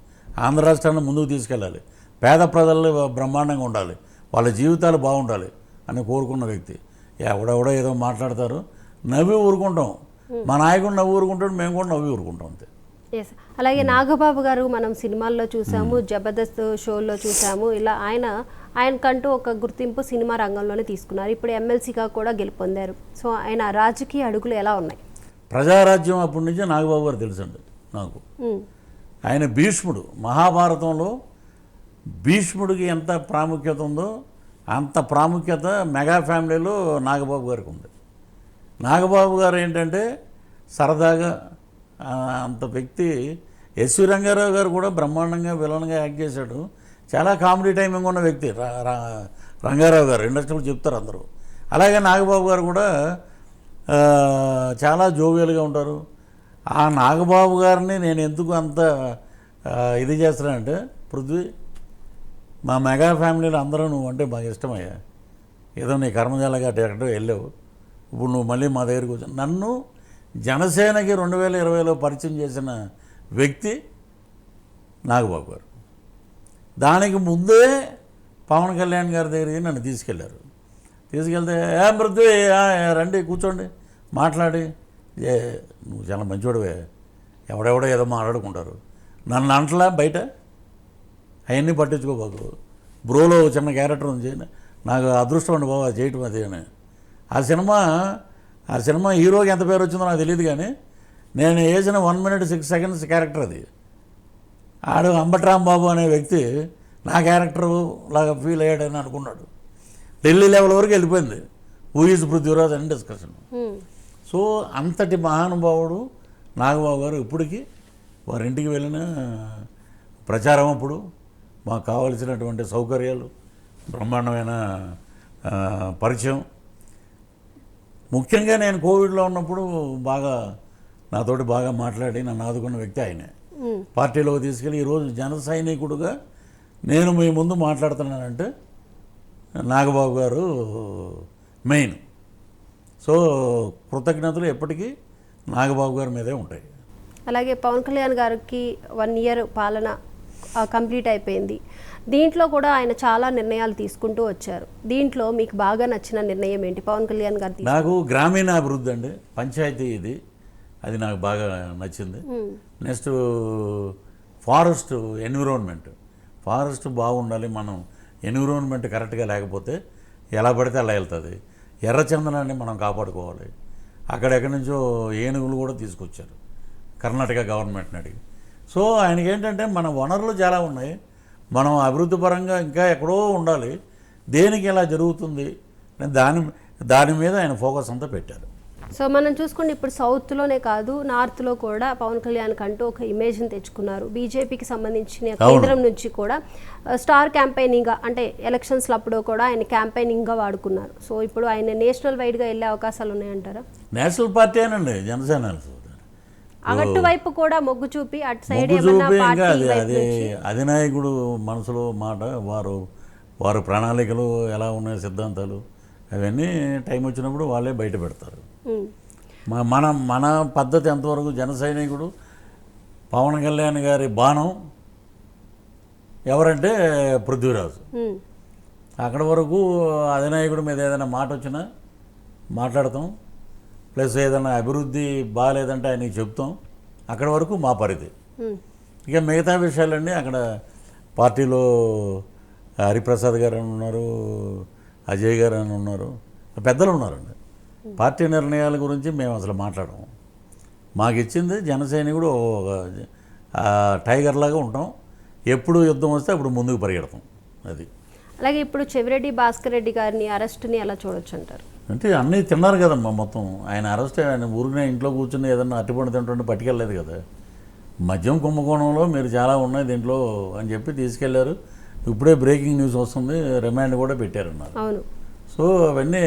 ఆంధ్ర రాష్ట్రాన్ని ముందుకు తీసుకెళ్ళాలి, పేద ప్రజలు బ్రహ్మాండంగా ఉండాలి, వాళ్ళ జీవితాలు బాగుండాలి అని కోరుకున్న వ్యక్తి. ఎవడెవడో ఏదో మాట్లాడతారు, నవ్వి ఊరుకుంటాం. మా నాయకుడు నవ్వి ఊరుకుంటాడు, మేము కూడా నవ్వి ఊరుకుంటాం అంతే. అలాగే నాగబాబు గారు మనం సినిమాల్లో చూసాము, జబర్దస్త్ షోల్లో చూసాము. ఇలా ఆయనకంటూ ఒక గుర్తింపు సినిమా రంగంలోనే తీసుకున్నారు. ఇప్పుడు ఎమ్మెల్సీగా కూడా గెలుపొందారు. సో ఆయన రాజకీయ అడుగులు ఎలా ఉన్నాయి? ప్రజారాజ్యం అప్పటి నుంచి నాగబాబు గారు తెలుసండి నాకు. ఆయన భీష్ముడు, మహాభారతంలో భీష్ముడికి ఎంత ప్రాముఖ్యత ఉందో అంత ప్రాముఖ్యత మెగా ఫ్యామిలీలో నాగబాబు గారికి ఉంది. నాగబాబు గారు ఏంటంటే సరదాగా అంత వ్యక్తి. ఎస్వి రంగారావు గారు కూడా బ్రహ్మాండంగా విలన్గా యాక్ట్ చేశాడు. చాలా కామెడీ టైమింగ్ ఉన్న వ్యక్తి రంగారావు గారు, ఇండస్ట్రీలో చెప్తారు అందరూ. అలాగే నాగబాబు గారు కూడా చాలా జోవియల్గా ఉంటారు. ఆ నాగబాబు గారిని నేను ఎందుకు అంత ఇది చేస్తున్నానంటే, పృథ్వీ మా మెగా ఫ్యామిలీలో అందరూ నువ్వు అంటే బాగా ఇష్టమయ్యా. ఏదో నీ కర్మజాలగా ఎక్కడో వెళ్ళావు, ఇప్పుడు నువ్వు మళ్ళీ మా దగ్గరికి వచ్చావు. నన్ను జనసేనకి 2020లో పరిచయం చేసిన వ్యక్తి నాగబాబు గారు. దానికి ముందే పవన్ కళ్యాణ్ గారి దగ్గరికి నన్ను తీసుకెళ్తే పృథ్వీ రండి కూర్చోండి మాట్లాడి, నువ్వు చాలా మంచివాడివే, ఎవడెవడో ఏదో మాట్లాడుకుంటారు, నన్ను అంటలా బయట అవన్నీ పట్టించుకోబాకు, బ్రోలో చిన్న క్యారెక్టర్ ఉంది, నాకు అదృష్టం అండి బాబు అది చేయటం అది అని. ఆ సినిమా హీరోకి ఎంత పేరు వచ్చిందో నాకు తెలియదు, కానీ నేను వేసిన 1 minute 6 seconds క్యారెక్టర్ అది. ఆడు అంబట్రాంబాబు అనే వ్యక్తి నా క్యారెక్టర్ లాగా ఫీల్ అయ్యాడని అనుకున్నాడు. ఢిల్లీ లెవెల్ వరకు వెళ్ళిపోయింది హూ ఈజ్ పృథ్వీరాజ్ అని డిస్కషన్. సో అంతటి మహానుభావుడు నాగబాబు గారు. ఇప్పటికీ వారింటికి వెళ్ళిన ప్రచారం అప్పుడు మాకు కావలసినటువంటి సౌకర్యాలు, బ్రహ్మాండమైన పరిచయం. ముఖ్యంగా నేను కోవిడ్లో ఉన్నప్పుడు నాతోటి బాగా మాట్లాడి నన్ను ఆదుకున్న వ్యక్తి ఆయనే. పార్టీలోకి తీసుకెళ్ళి ఈరోజు జన సైనికుడుగా నేను మీ ముందు మాట్లాడుతున్నానంటే నాగబాబు గారు మెయిన్. సో కృతజ్ఞతలు ఎప్పటికీ నాగబాబు గారి మీదే ఉంటాయి. అలాగే పవన్ కళ్యాణ్ గారికి 1 year పాలన కంప్లీట్ అయిపోయింది. దీంట్లో కూడా ఆయన చాలా నిర్ణయాలు తీసుకుంటూ వచ్చారు. దీంట్లో మీకు బాగా నచ్చిన నిర్ణయం ఏంటి పవన్ కళ్యాణ్ గారు? నాకు గ్రామీణ అభివృద్ధి అండి, పంచాయతీ అది నాకు బాగా నచ్చింది. నెక్స్ట్ ఫారెస్ట్ బాగుండాలి. మనం ఎన్విరాన్మెంట్ కరెక్ట్గా లేకపోతే ఎలా పడితే అలా వెళ్తుంది. ఎర్రచందనాన్ని మనం కాపాడుకోవాలి. అక్కడెక్కడి నుంచో ఏనుగులు కూడా తీసుకొచ్చారు కర్ణాటక గవర్నమెంట్ని అడిగి. సో ఆయనకి ఏంటంటే మన వనరులు చాలా ఉన్నాయి, మనం అభివృద్ధి పరంగా ఇంకా ఎక్కడో ఉండాలి, దేనికి ఎలా జరుగుతుంది దాని మీద ఆయన ఫోకస్ అంతా పెట్టారు. సో మనం చూసుకుంటే ఇప్పుడు సౌత్లోనే కాదు నార్త్లో కూడా పవన్ కళ్యాణ్ కంటూ ఒక ఇమేజ్ని తెచ్చుకున్నారు. బీజేపీకి సంబంధించిన కేంద్రం నుంచి కూడా స్టార్ క్యాంపెయినింగ్గా, అంటే ఎలక్షన్స్లో అప్పుడు కూడా ఆయన క్యాంపెయినింగ్గా వాడుకున్నారు. సో ఇప్పుడు ఆయన నేషనల్ వైడ్గా వెళ్ళే అవకాశాలు ఉన్నాయంటారా? నేషనల్ పార్టీ అనండి జనసేన, అటు వైపు కూడా మొగ్గు చూపి అటు సైడ్ అది అధినాయకుడు మనసులో మాట, వారు ప్రణాళికలు ఎలా ఉన్నాయి, సిద్ధాంతాలు అవన్నీ టైం వచ్చినప్పుడు వాళ్ళే బయట పెడతారు. మన పద్ధతి ఎంతవరకు జన సైనికుడు పవన్ కళ్యాణ్ గారి బాణం ఎవరంటే పృథ్వీరాజు. అక్కడ వరకు అధినాయకుడి మీద ఏదైనా మాట వచ్చినా మాట్లాడతాం, ప్లస్ ఏదైనా అభివృద్ధి బాగాలేదంటే ఆయనకి చెప్తాం. అక్కడ వరకు మా పరిధి. ఇక మిగతా విషయాలన్నీ అక్కడ పార్టీలో హరిప్రసాద్ గారు అని ఉన్నారు, అజయ్ గారు అని ఉన్నారు, పెద్దలు ఉన్నారండి. పార్టీ నిర్ణయాల గురించి మేము అసలు మాట్లాడము. మాకు ఇచ్చింది జనసైనికుడు టైగర్ లాగా ఉంటాం, ఎప్పుడు యుద్ధం వస్తే అప్పుడు ముందుకు పరిగెడతాం. అది. అలాగే ఇప్పుడు చెవిరెడ్డి భాస్కర్ రెడ్డి గారిని అరెస్ట్ని ఎలా చూడొచ్చు అంటారు? అంటే అన్నీ తిన్నారు కదమ్మా మొత్తం. ఆయన అరెస్ట్, ఆయన ఊరినే ఇంట్లో కూర్చుని ఏదన్నా అట్టిపండు తింటుంటే పట్టుకెళ్ళలేదు కదా. మద్యం కుంభకోణంలో మీరు చాలా ఉన్నాయి దీంట్లో అని చెప్పి తీసుకెళ్లారు. ఇప్పుడే బ్రేకింగ్ న్యూస్ వస్తుంది, రిమాండ్ కూడా పెట్టారన్నారు. అవును. సో అవన్నీ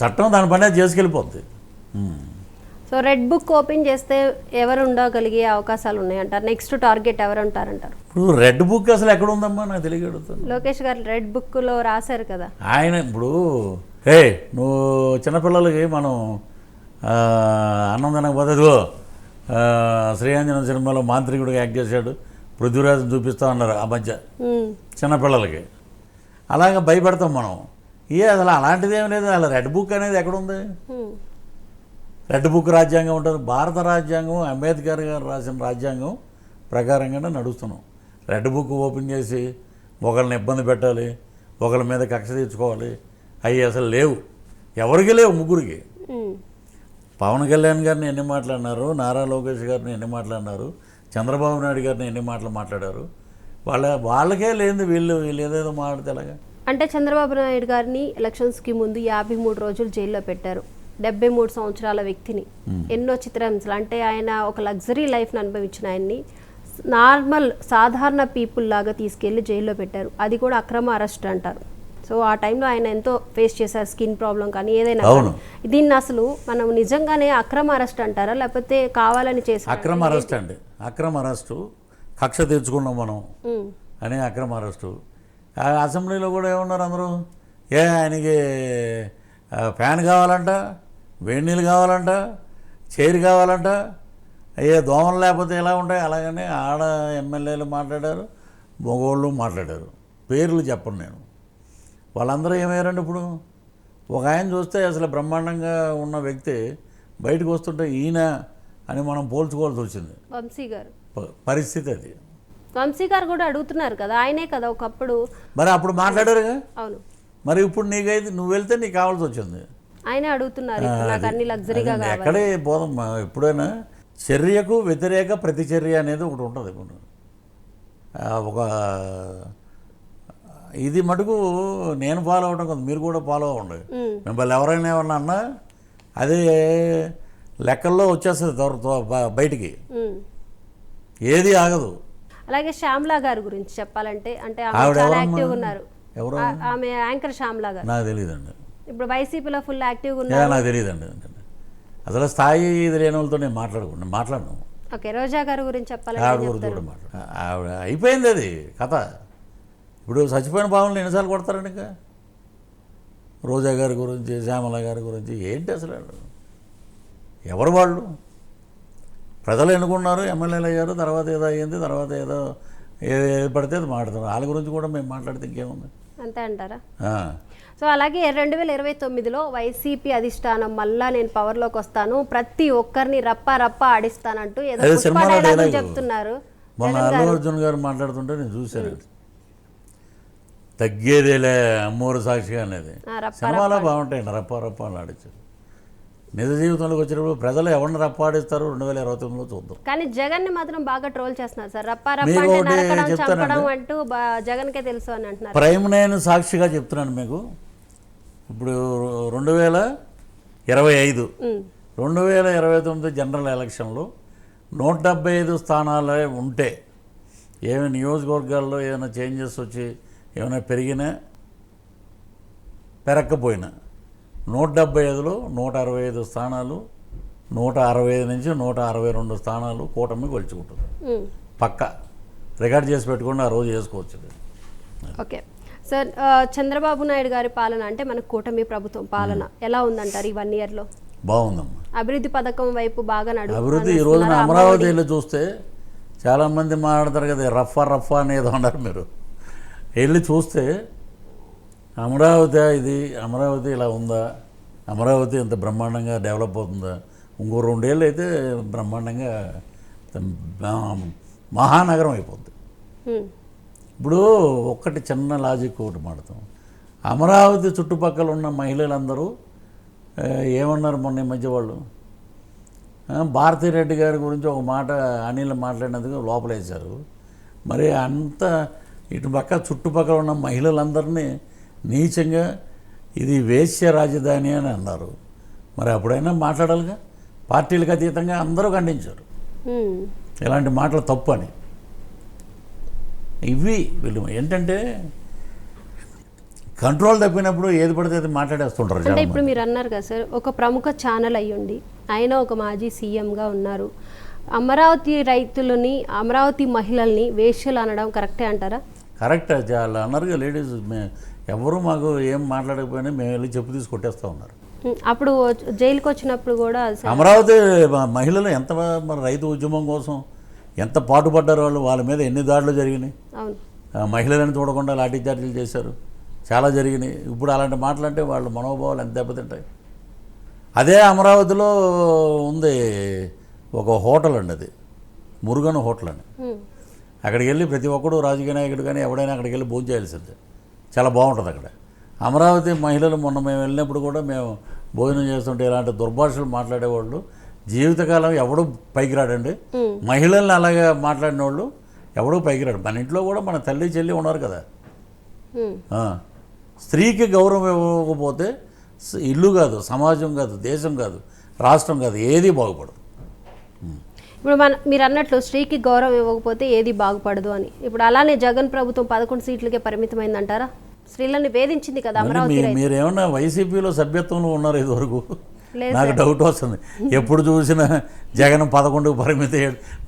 చట్టం దాని పని చేసుకెళ్ళిపోద్ది. సో రెడ్ బుక్ ఓపెన్ చేస్తే ఎవరు ఉండగలిగే అవకాశాలు ఉన్నాయంటారు? నెక్స్ట్ టార్గెట్ ఎవరు ఉంటారంటారు? ఇప్పుడు రెడ్ బుక్ అసలు ఎక్కడ ఉందమ్మా నాకు తెలియగలుగుతాను. లోకేష్ గారు రెడ్ బుక్లో రాశారు కదా ఆయన. ఇప్పుడు నువ్వు చిన్నపిల్లలకి మనం అన్నం తినకపోతే శ్రీయాంజనం సినిమాలో మాంత్రికుడిగా యాక్ట్ చేశాడు, పృథ్వీరాజుని చూపిస్తా ఉన్నారు ఆ మధ్య చిన్నపిల్లలకి. అలాగే భయపడతాం మనం. అసలు అలాంటిది ఏమి లేదు. అసలు రెడ్ బుక్ అనేది ఎక్కడుంది? రెడ్ బుక్ రాజ్యాంగం ఉంటుంది. భారత రాజ్యాంగం అంబేద్కర్ గారు రాసిన రాజ్యాంగం ప్రకారంగానే నడుస్తున్నాం. రెడ్ బుక్ ఓపెన్ చేసి ఒకళ్ళని ఇబ్బంది పెట్టాలి, ఒకళ్ళ మీద కక్ష తీర్చుకోవాలి, అవి అసలు లేవు, ఎవరికి లేవు. ముగ్గురికి పవన్ కళ్యాణ్ గారిని ఎన్ని మాట్లాడినారు, నారా లోకేష్ గారిని ఎన్ని మాట్లాడినారు, చంద్రబాబు నాయుడు గారిని ఎన్ని మాటలు మాట్లాడారు. వాళ్ళకే లేదు, వీళ్ళు ఏదేదో మాట్లాడితే ఎలాగా. అంటే చంద్రబాబు నాయుడు గారిని ఎలక్షన్స్కి ముందు 53 రోజులు జైల్లో పెట్టారు. 73 సంవత్సరాల వ్యక్తిని, ఎన్నో చిత్రహింసలు, అంటే ఆయన ఒక లగ్జరీ లైఫ్ని అనుభవించిన ఆయన్ని నార్మల్ సాధారణ పీపుల్ లాగా తీసుకెళ్లి జైల్లో పెట్టారు. అది కూడా అక్రమ అరెస్ట్ అంటారు. సో ఆ టైంలో ఆయన ఎంతో ఫేస్ చేశారు, స్కిన్ ప్రాబ్లం కానీ ఏదైనా కానీ. దీన్ని అసలు మనం నిజంగానే అక్రమ అరెస్ట్ అంటారా, లేకపోతే కావాలని చేసి? అక్రమ అరెస్ట్ అండి, అక్రమ అరెస్టు. కక్ష తెచ్చుకున్నాం మనం అని అక్రమ అరెస్టు. అసెంబ్లీలో కూడా ఏమన్నారు అందరూ, ఆయనకి ఫ్యాన్ కావాలంట, వేడి నీళ్ళు కావాలంట, చైర్ కావాలంట, దోమలు లేకపోతే ఎలా ఉంటాయి. అలాగనే ఆడ ఎమ్మెల్యేలు మాట్లాడారు, మగవాళ్ళు మాట్లాడారు. పేర్లు చెప్పను నేను. వాళ్ళందరూ ఏమయ్యారండి ఇప్పుడు? ఒక ఆయన చూస్తే అసలు బ్రహ్మాండంగా ఉన్న వ్యక్తి బయటకు వస్తుంటే ఈయన అని మనం పోల్చుకోవాల్సి వచ్చింది. వంశీ గారు పరిస్థితి అది. వంశీ గారు కూడా అడుగుతున్నారు కదా, ఆయనే కదా ఒకప్పుడు. మరి అప్పుడు మాట్లాడారుగా. అవును. మరి ఇప్పుడు నీకైతే నువ్వు వెళ్తే నీకు కావాల్సి వచ్చింది. ఆయనే అడుగుతున్నారు, నాకు అన్ని లగ్జరీగా కావాలి. ఎక్కడే పోదాం. ఎప్పుడైనా చర్యకు వ్యతిరేక ప్రతిచర్య అనేది ఒకటి ఉంటుంది. ఇప్పుడు ఒక ఇది మటుకు నేను ఫాలో అవడం కదా, మీరు కూడా ఫాలో అవ్వండి. మిమ్మల్ని ఎవరైనా ఏమన్నా అన్నా అదే లెక్కల్లో వచ్చేస్తుంది బయటికి, ఏది ఆగదు. అలాగే శ్యామ్లా గారి గురించి చెప్పాలంటే, అంటే ఆమె చాలా యాక్టివ్గా ఉన్నారు. ఎవరు ఆమె యాంకర్ శ్యామ్లా గారు? నాకు తెలియదండి. ఇప్పుడు వైసీపీలో ఫుల్ యాక్టివ్గా ఉన్నారు. నాకు తెలియదండి. అసలు స్థాయి ఇది లేని వాళ్ళతో నేను మాట్లాడను. ఓకే, రోజా గారి గురించి చెప్పాలంటే ఆవిడ అయిపోయింది అది కథ. ఇప్పుడు చచ్చిపోయిన భావనలు ఎన్నిసార్లు కొడతారండి? ఇంకా రోజా గారి గురించి, శ్యామల గారి గురించి ఏంటి అసలు? ఎవరు వాళ్ళు? ప్రజలు ఎన్నుకున్నారు, ఎమ్మెల్యేలు అయ్యారు, తర్వాత ఏదో అయ్యింది, తర్వాత ఏదో ఏది పడితే అది మాట్లాడుతున్నారు. వాళ్ళ గురించి కూడా మేము మాట్లాడితే ఇంకేముంది, అంతే అంటారా? సో అలాగే 2029లో వైసీపీ అధిష్టానం మళ్ళా నేను పవర్లోకి వస్తాను, ప్రతి ఒక్కరిని రప్ప ఆడిస్తానంటూ ఏదో చెప్తున్నారు. మొన్న అల్లు అర్జున్ గారు మాట్లాడుతుంటే నేను చూశాను. తగ్గేదేలే అమ్మోరు సాక్షిగా అనేది సినిమాలో బాగుంటాయండి. రప్ప అని ఆడించారు. నిజ జీవితంలోకి వచ్చినప్పుడు ప్రజలు ఎవరిని రప్ప ఆడిస్తారు 2029లో చూద్దాం. కానీ జగన్ ని మాత్రం బాగా ట్రోల్ చేస్తున్నారు సార్. రప్ప అంటూ జగన్కే తెలుసు అని అంటున్నారు. ప్రైమ్ నేను సాక్షిగా చెప్తున్నాను మీకు. ఇప్పుడు 2025 2029 జనరల్ ఎలక్షన్లో 175 స్థానాలే ఉంటే, ఏమైనా నియోజకవర్గాల్లో ఏమైనా చేంజెస్ వచ్చి ఏమైనా పెరిగినా పెరక్కపోయినా 175లో 165 స్థానాలు, 165 నుంచి 162 స్థానాలు కూటమి గెలుచుకుంటుంది. పక్క రికార్డ్ చేసి పెట్టుకోండి, ఆ రోజు చేసుకోవచ్చు. ఓకే సార్, చంద్రబాబు నాయుడు గారి పాలన అంటే మన కూటమి ప్రభుత్వం పాలన ఎలా ఉందంటారు ఈ 1 yearలో? బాగుందమ్మా. అభివృద్ధి పథకం వైపు బాగా అభివృద్ధి. ఈ రోజున అమరావతిలో చూస్తే చాలామంది మాట్లాడతారు కదా, రఫా అనేది అన్నారు. మీరు వెళ్ళి చూస్తే అమరావతి ఇలా ఉందా, అమరావతి ఇంత బ్రహ్మాండంగా డెవలప్ అవుతుందా, ఇంకో 2 ఏళ్ళు అయితే బ్రహ్మాండంగా మహానగరం అయిపోద్ది. ఇప్పుడు ఒక్కటి చిన్న లాజిక్ ఒకటి మాడతాం. అమరావతి చుట్టుపక్కల ఉన్న మహిళలందరూ ఏమన్నారు మొన్న ఈ మధ్య వాళ్ళు, భారతిరెడ్డి గారి గురించి ఒక మాట అనిల్ మాట్లాడినందుకు లోపలేశారు. మరి అంత ఇటు పక్క చుట్టుపక్కల ఉన్న మహిళలందరినీ నీచంగా ఇది వేశ్య రాజధాని అని అన్నారు. మరి అప్పుడైనా మాట్లాడాలిగా. పార్టీలకు అతీతంగా అందరూ ఖండించారు ఇలాంటి మాటలు తప్పు అని. వీళ్ళు ఏంటంటే కంట్రోల్ తప్పినప్పుడు ఏది పడితే అది మాట్లాడేస్తుంటారు. అంటే ఇప్పుడు మీరు అన్నారు కదా సార్, ఒక ప్రముఖ ఛానల్ అయ్యుండి ఆయన ఒక మాజీ సీఎంగా ఉన్నారు. అమరావతి రైతులని, అమరావతి మహిళల్ని వేశ్యలు అనడం కరెక్టే అంటారా? కరెక్ట్. వాళ్ళు అన్నారుగా, లేడీస్ ఎవరు మాకు ఏం మాట్లాడకపోయినా మేము వెళ్ళి చెప్పు తీసి కొట్టేస్తూ ఉన్నారు. అప్పుడు జైలుకి వచ్చినప్పుడు కూడా అమరావతి మహిళలు ఎంత రైతు ఉద్యమం కోసం ఎంత పాటుపడ్డారు. వాళ్ళ మీద ఎన్ని దాడులు జరిగినాయి. మహిళలను చూడకుండా లాఠీ చార్జీలు చేశారు, చాలా జరిగినాయి. ఇప్పుడు అలాంటి మాటలంటే వాళ్ళ మనోభావాలు ఎంత దెబ్బతింటాయి. అదే అమరావతిలో ఉంది ఒక హోటల్ అండి, అది మురుగన్ హోటల్ అని. అక్కడికి వెళ్ళి ప్రతి ఒక్కడు రాజకీయ నాయకుడు కానీ ఎవడైనా అక్కడికి వెళ్ళి భోజనం చేయాల్సిందే. చాలా బాగుంటుంది అక్కడ. అమరావతి మహిళలు మొన్న మేము వెళ్ళినప్పుడు కూడా మేము భోజనం చేస్తుంటే ఇలాంటి దుర్భాషలు మాట్లాడేవాళ్ళు జీవితకాలం ఎవడూ పైకి రాడండి. మహిళల్ని అలాగే మాట్లాడిన వాళ్ళు ఎవడూ పైకి రాడు. మన ఇంట్లో కూడా మన తల్లి చెల్లి ఉన్నారు కదా. స్త్రీకి గౌరవం ఇవ్వకపోతే ఇల్లు కాదు, సమాజం కాదు, దేశం కాదు, రాష్ట్రం కాదు, ఏది బాగుపడదు. ఇప్పుడు మీరు అన్నట్లు స్త్రీకి గౌరవం ఇవ్వకపోతే ఏది బాగుపడదు అని. ఇప్పుడు అలానే జగన్ ప్రభుత్వం 11 సీట్లకే పరిమితమైందంటారా? స్త్రీలను వేధించింది కదా అమరావతి. మీరేమన్నా వైసీపీలో సభ్యత్వంలో ఉన్నారు ఇదివరకు? నాకు డౌట్ వస్తుంది. ఎప్పుడు చూసినా జగన్ 11కు పరిమితి.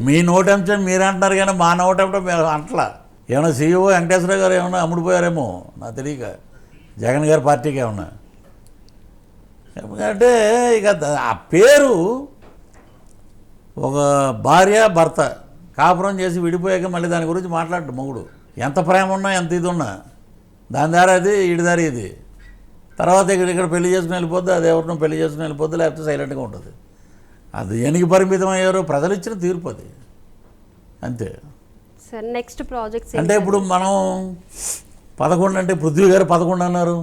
మీ నోటంశం మీరు అంటున్నారు కానీ మా నోటంటే మేము అంటలా. ఏమన్నా సీఈఓ వెంకటేశ్వర గారు ఏమన్నా అమ్ముడిపోయారేమో నాకు తెలియక, జగన్ గారి పార్టీకి ఏమన్నా. ఎందుకంటే ఇక ఆ పేరు ఒక భార్య భర్త కాపురం చేసి విడిపోయాక మళ్ళీ దాని గురించి మాట్లాడు మొగుడు. ఎంత ప్రేమ ఉన్నా ఎంత ఇది ఉన్నా దాని దారి అది, ఈడి దారి ఇది. తర్వాత ఇక్కడ పెళ్లి చేసుకుని వెళ్ళిపోద్ది, అది ఎవరినో పెళ్లి చేసుకుని వెళ్ళిపోద్ది, లేకపోతే సైలెంట్గా ఉంటుంది. అది ఎనికి పరిమితం అయ్యారో ప్రజలు ఇచ్చిన తీర్పు అది, అంతే. సార్ నెక్స్ట్ ప్రాజెక్ట్స్ అంటే ఇప్పుడు మనం 11 అంటే పృథ్వీ గారు 11 అన్నారు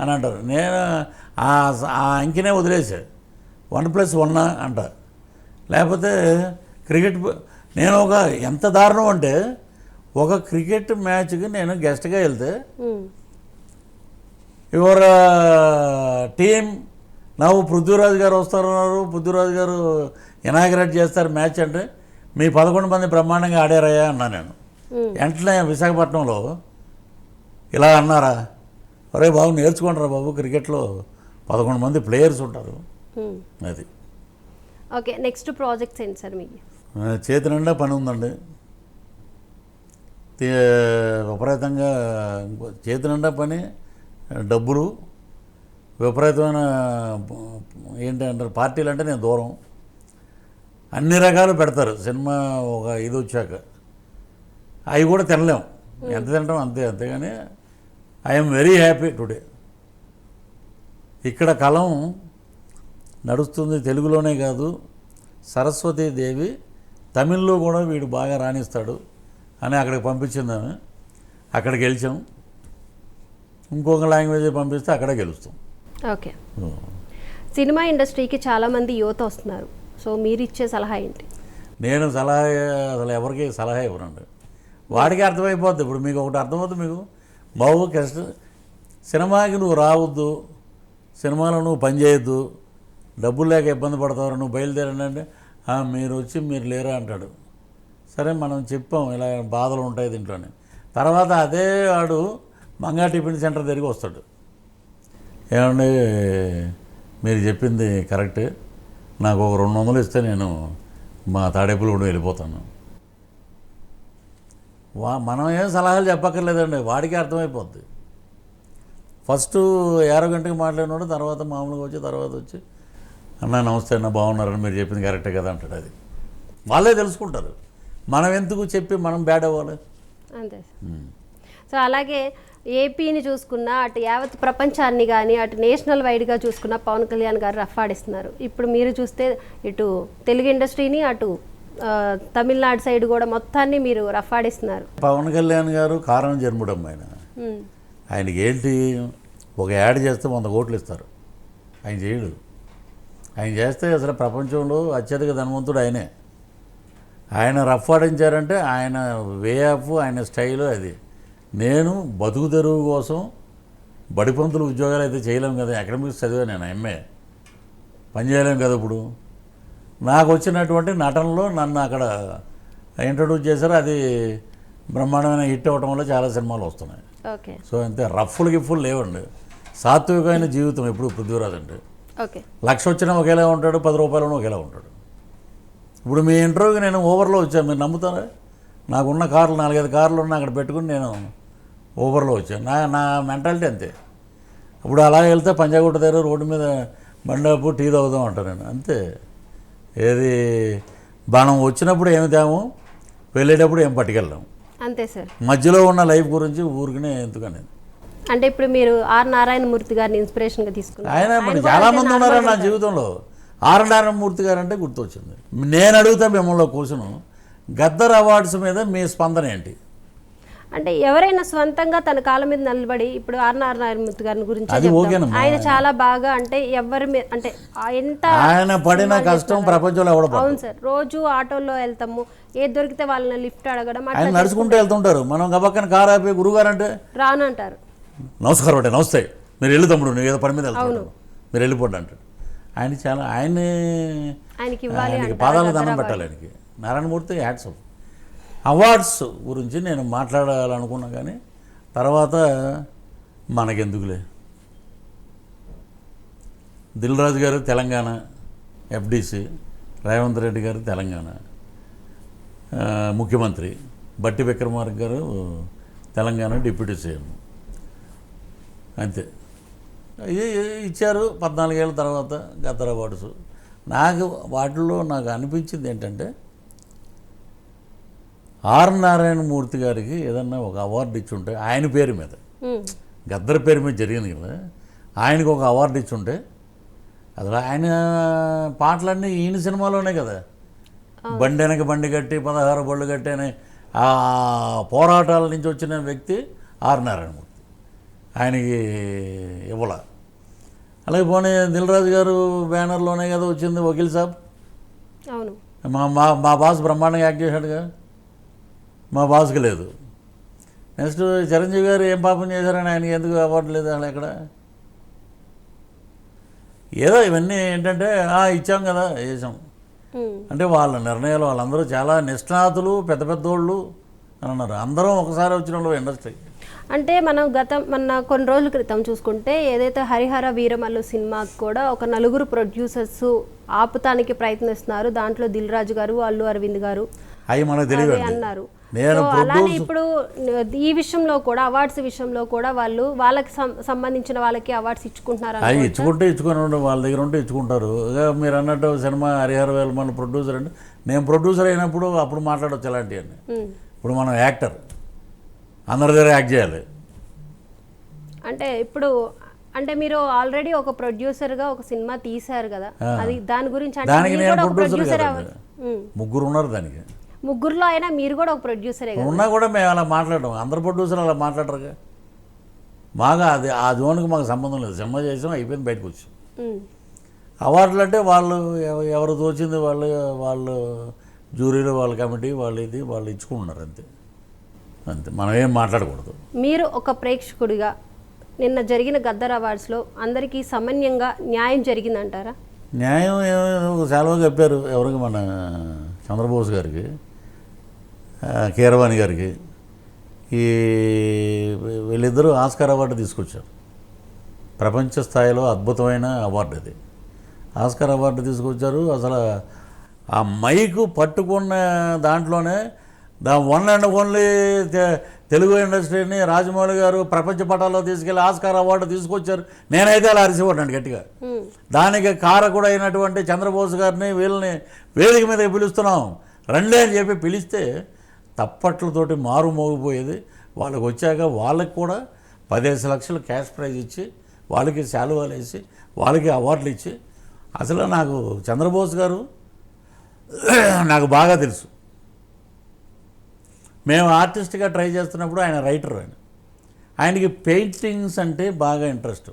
అని అంటారు. నేను ఆ అంకినే వదిలేసా. 1+1 అంట. లేకపోతే క్రికెట్ నేను ఎంత దారుణం అంటే ఒక క్రికెట్ మ్యాచ్కి నేను గెస్ట్గా వెళ్తే యువర్ టీం నవ్వు పృథ్వీరాజ్ గారు వస్తున్నారు, పృథ్వీరాజ్ గారు ఇనాగ్రేట్ చేస్తారు మ్యాచ్ అంటే మీ 11 మంది బ్రహ్మాండంగా ఆడారయ్యా అన్నా నేను. వెంటనే విశాఖపట్నంలో ఇలా అన్నారా, ఒరే బాబు నేర్చుకుంటారా బాబు, క్రికెట్లో 11 మంది ప్లేయర్స్ ఉంటారు. అది ఓకే. నెక్స్ట్ ప్రాజెక్ట్స్ ఏంటి సార్ మీకు? చేతి నిండా పని ఉందండి. విపరీతంగా చేతి నిండా పని, డబ్బులు, విపరీతమైన ఏంటంటారు పార్టీలు అంటే నేను దూరం. అన్ని రకాలు పెడతారు సినిమా ఒక ఇది వచ్చాక, అవి కూడా తినలేం. ఎంత తింటాం అంతే. అంతేగాని ఐఎమ్ వెరీ హ్యాపీ టుడే. ఇక్కడ కలం నడుస్తుంది, తెలుగులోనే కాదు, సరస్వతీదేవి తమిళ్లో కూడా వీడు బాగా రాణిస్తాడు అని అక్కడికి పంపించింది ఆమె. అక్కడ గెలిచాం. ఇంకొక లాంగ్వేజ్ పంపిస్తే అక్కడే గెలుస్తాం. ఓకే. సినిమా ఇండస్ట్రీకి చాలామంది యువత వస్తున్నారు. సో మీరు ఇచ్చే సలహా ఏంటి? నేను సలహా అసలు ఎవరికి సలహా ఇవ్వనండి. వాడికి అర్థమైపోద్ది. ఇప్పుడు మీకు ఒకటి అర్థమవుతుంది, మీకు బాబు కష్టం, సినిమాకి నువ్వు రావద్దు, సినిమాలో నువ్వు పని చేయొద్దు, డబ్బులు లేక ఇబ్బంది పడతావు, నువ్వు బయలుదేరండి అంటే మీరు వచ్చి మీరు లేరా అంటాడు. సరే మనం చెప్పాం ఇలా బాధలు ఉంటాయి దీంట్లోనే. తర్వాత అదే వాడు మంగా టిఫిన్ సెంటర్ దగ్గరికి వస్తాడు, ఏమండి మీరు చెప్పింది కరెక్టే, నాకు ఒక 200 ఇస్తే నేను మా తాడేపులు కూడా వెళ్ళిపోతాను. మనం ఏం సలహాలు చెప్పక్కర్లేదండి, వాడికి అర్థమైపోద్ది. ఫస్ట్ 50 గంటకి మాట్లాడినాడు, తర్వాత మామూలుగా వచ్చి తర్వాత వచ్చి అన్న నమస్తే అన్న బాగున్నారని మీరు చెప్పింది కరెక్టే కదా అంటాడు. అది వాళ్ళే తెలుసుకుంటారు. మనం ఎందుకు చెప్పి మనం బ్యాడ్ అవ్వాలి? అంతే. సో అలాగే ఏపీని చూసుకున్నా అటు యావత్ ప్రపంచాన్ని కానీ అటు నేషనల్ వైడ్గా చూసుకున్న పవన్ కళ్యాణ్ గారు రఫ్ ఆడిస్తున్నారు. ఇప్పుడు మీరు చూస్తే ఇటు తెలుగు ఇండస్ట్రీని అటు తమిళనాడు సైడ్ కూడా మొత్తాన్ని మీరు రఫ్ ఆడిస్తున్నారు. పవన్ కళ్యాణ్ గారు కారణం జన్ముడమ్మ. ఆయనకి ఏంటి, ఒక యాడ్ చేస్తే 100 కోట్లు ఇస్తారు, ఆయన చేయడు. ఆయన చేస్తే అసలు ప్రపంచంలో అత్యధిక ధనవంతుడు ఆయనే. ఆయన రఫ్ ఆడించారంటే ఆయన వే ఆఫ్, ఆయన స్టైలు అది. నేను బతుకు తెరువు కోసం బడిపంతులు ఉద్యోగాలు అయితే చేయలేము కదా, అకాడమిక్స్ చదివా నేను, ఎంఏ పని చేయలేము కదా. ఇప్పుడు నాకు వచ్చినటువంటి నటనలో నన్ను అక్కడ ఇంట్రడ్యూస్ చేశారు, అది బ్రహ్మాండమైన హిట్ అవ్వటం వల్ల చాలా సినిమాలు వస్తున్నాయి. ఓకే. సో అంతే, రఫ్ఫులు గిఫ్ఫులు లేవండి. సాత్వికమైన జీవితం ఎప్పుడు పృథ్వీరాజ్ అంటే. ఓకే. 1,00,000 వచ్చినా ఒకేలా ఉంటాడు, 10 రూపాయలను ఒకేలా ఉంటాడు. ఇప్పుడు మీ ఇంటర్వ్యూకి నేను ఓవర్లో వచ్చాను, మీరు నమ్ముతారా? నాకున్న కార్లు 4-5 కార్లు ఉన్న అక్కడ పెట్టుకుని నేను ఓవర్లో వచ్చాను. నా మెంటాలిటీ అంతే. ఇప్పుడు అలా వెళ్తే పంజాగుట్ట దగ్గర రోడ్డు మీద బండాపు టీ తాగుదాం అంటాను నేను, అంతే. ఏది మనం వచ్చినప్పుడు ఏమి తేము, వెళ్ళేటప్పుడు ఏం పట్టుకెళ్ళాము, అంతే సార్. మధ్యలో ఉన్న లైఫ్ గురించి ఊరికనే ఎందుకని. అంటే ఇప్పుడు మీరు ఆర్ నారాయణమూర్తి గారిని ఇన్స్పిరేషన్గా తీసుకున్నారు. ఆయన మరి చాలామంది ఉన్నారు నా జీవితంలో. ఆర్ నారాయణమూర్తి గారు అంటే గుర్తొచ్చింది. నేను అడుగుతా మిమ్మల్ని క్వశ్చన్, గద్దర్ అవార్డ్స్ మీద మీ స్పందన ఏంటి? అంటే ఎవరైనా స్వంతంగా తన కాళ్ళ మీద నిలబడి ఇప్పుడు నారాయణమూర్తి గారి గురించి అది ఓకేనమ్మా. ఆయన చాలా బాగా అంటే ఎవరి మీద అంటే ఎంత ఆయన పడిన కష్టం ప్రపంచంలో ఎవడ అవును సార్, రోజు ఆటోలో వెళ్తాము, ఏది దొరికితే వాళ్ళని లిఫ్ట్ అడగడం ఆయన అట్లా నడుచుకుంటూ వెళ్తుంటారు. మనం గబక్కన కారు ఆపి గురుగారు అంటే రానంటారు. నమస్కారం అంటే నమస్తే, మీరు వెళ్ళు తమ్ముడు, నేను ఏదో పని మీద వెళ్తాను, మీరు వెళ్ళిపోండి అంటాడు. ఆయన చాలా ఆయనకి ఇవ్వాలి ఆయనకి అంటారు పాదాలు కదా దండం అవార్డు. పెట్టాలి. ఆయనకి నారాయణమూర్తి హ్యాట్స్ ఆఫ్. అవార్డ్స్ గురించి నేను మాట్లాడాలనుకున్నా కానీ తర్వాత మనకెందుకులే. దిల్ రాజు గారు తెలంగాణ ఎఫ్డిసి, రేవంత్ రెడ్డి గారు తెలంగాణ ముఖ్యమంత్రి, బట్టి విక్రమార్క గారు తెలంగాణ డిప్యూటీ సీఎం, అంతే. ఇచ్చారు 14 ఏళ్ళ తర్వాత గద్దర్ అవార్డ్స్. నాకు వాటిల్లో నాకు అనిపించింది ఏంటంటే నారాయణమూర్తి గారికి ఏదన్నా ఒక అవార్డు ఇచ్చుంటే ఆయన పేరు మీద, గద్దర్ పేరు మీద జరిగింది కదా, ఆయనకు ఒక అవార్డు ఇచ్చుంటే అసలు ఆయన పాటలన్నీ ఈయన సినిమాలోనే కదా, బండి వెనక బండి కట్టి 16 బళ్ళు కట్టి అని ఆ పోరాటాల నుంచి వచ్చిన వ్యక్తి నారాయణమూర్తి. ఆయనకి ఇవ్వాల. అలాగే పోనీ దిల్ రాజు గారు బ్యానర్లోనే కదా వచ్చింది వకీల్ సాబ్. అవును, మా బాస్ బ్రహ్మాండంగా యాక్ట్ చేశాడుగా, మా బాస్కి లేదు. నెక్స్ట్ చిరంజీవి గారు ఏం పాపం చేశారని ఆయనకి ఎందుకు అవార్డు లేదు అలా ఎక్కడ? ఏదో ఇవన్నీ ఏంటంటే ఇచ్చాం కదా చేసాం అంటే వాళ్ళ నిర్ణయాలు. వాళ్ళందరూ చాలా నిష్ణాతులు, పెద్ద పెద్దోళ్ళు అని అన్నారు. అందరం ఒకసారి వచ్చిన వాళ్ళు ఇండస్ట్రీ. అంటే మనం మొన్న కొన్ని రోజుల క్రితం చూసుకుంటే ఏదైతే హరిహర వీరమల్లు సినిమాకి కూడా ఒక 4 ప్రొడ్యూసర్స్ ఆపుతానికి ప్రయత్నిస్తున్నారు. దాంట్లో దిల్ రాజు గారు, అల్లు అరవింద్ గారు అవి మనకు తెలియదు అన్నారు. నేను అలానే ఇప్పుడు ఈ విషయంలో కూడా అవార్డ్స్ విషయంలో కూడా వాళ్ళకి సంబంధించిన వాళ్ళకి అవార్డ్స్ ఇచ్చుకుంటున్నారు. అవి ఇచ్చుకొని వాళ్ళ దగ్గర ఉంటే ఇచ్చుకుంటారు. మీరు అన్నట్టు సినిమా హరిహర వీరమల్లు ప్రొడ్యూసర్ అంటే నేను ప్రొడ్యూసర్ అయినప్పుడు అప్పుడు మాట్లాడవచ్చు అలాంటివన్నీ. ఇప్పుడు మనం యాక్టర్, అందరి దగ్గర యాక్ట్ చేయాలి. అంటే ఇప్పుడు అంటే మీరు ఆల్రెడీ ఒక ప్రొడ్యూసర్గా ఒక సినిమా తీశారు కదా, అది దాని గురించి అంటే దానికి మీరు నేను కూడా ఒక ప్రొడ్యూసర్ ప్రొడ్యూసర్ కాదు, ముగ్గురు ఉన్నారు దానికి. ముగ్గురులో అయినా మీరు కూడా ఒక ప్రొడ్యూసరే కదా. ఉన్నా కూడా మేము అలా మాట్లాడడం, అందరు ప్రొడ్యూసర్ అలా మాట్లాడరుగా. మాగా అది ఆ జోన్కి మాకు సంబంధం లేదు. సినిమా చేసాం, అయిపోయింది, బయటకు వచ్చాం. అవార్డులు అంటే వాళ్ళు ఎవరు తోచింది వాళ్ళు జ్యూరీలో వాళ్ళ కమిటీ వాళ్ళు ఇచ్చుకుంటున్నారు అంతే. మనం ఏం మాట్లాడకూడదు. మీరు ఒక ప్రేక్షకుడిగా నిన్న జరిగిన గద్దర్ అవార్డ్స్లో అందరికీ సమన్యంగా న్యాయం జరిగిందంటారా? న్యాయం సెలవు చెప్పారు ఎవరికి, మన చంద్రబోస్ గారికి, కీరవాణి గారికి. వీళ్ళిద్దరూ ఆస్కార్ అవార్డు తీసుకొచ్చారు. ప్రపంచ స్థాయిలో అద్భుతమైన అవార్డు అది. ఆస్కార్ అవార్డు తీసుకొచ్చారు. అసలు ఆ మైకు పట్టుకున్న దాంట్లోనే వన్ అండ్ ఓన్లీ తెలుగు ఇండస్ట్రీని రాజమౌళి గారు ప్రపంచ పటాల్లో తీసుకెళ్ళి ఆస్కార్ అవార్డు తీసుకొచ్చారు. నేనైతే అలా అరిసిపోయాను గట్టిగా. దానికి కారకుడు అయినటువంటి చంద్రబోస్ గారిని వీళ్ళని వేదిక మీద పిలుస్తున్నాం రండి అని చెప్పి పిలిస్తే తప్పట్లతోటి మారు మోగిపోయేది. వాళ్ళకి వచ్చాక వాళ్ళకి కూడా 15 లక్షలు క్యాష్ ప్రైజ్ ఇచ్చి, వాళ్ళకి శాలువాలు వేసి, వాళ్ళకి అవార్డులు ఇచ్చి. అసలు నాకు చంద్రబోస్ గారు నాకు బాగా తెలుసు. మేము ఆర్టిస్ట్గా ట్రై చేస్తున్నప్పుడు ఆయన రైటర్. ఆయనకి పెయింటింగ్స్ అంటే బాగా ఇంట్రెస్ట్,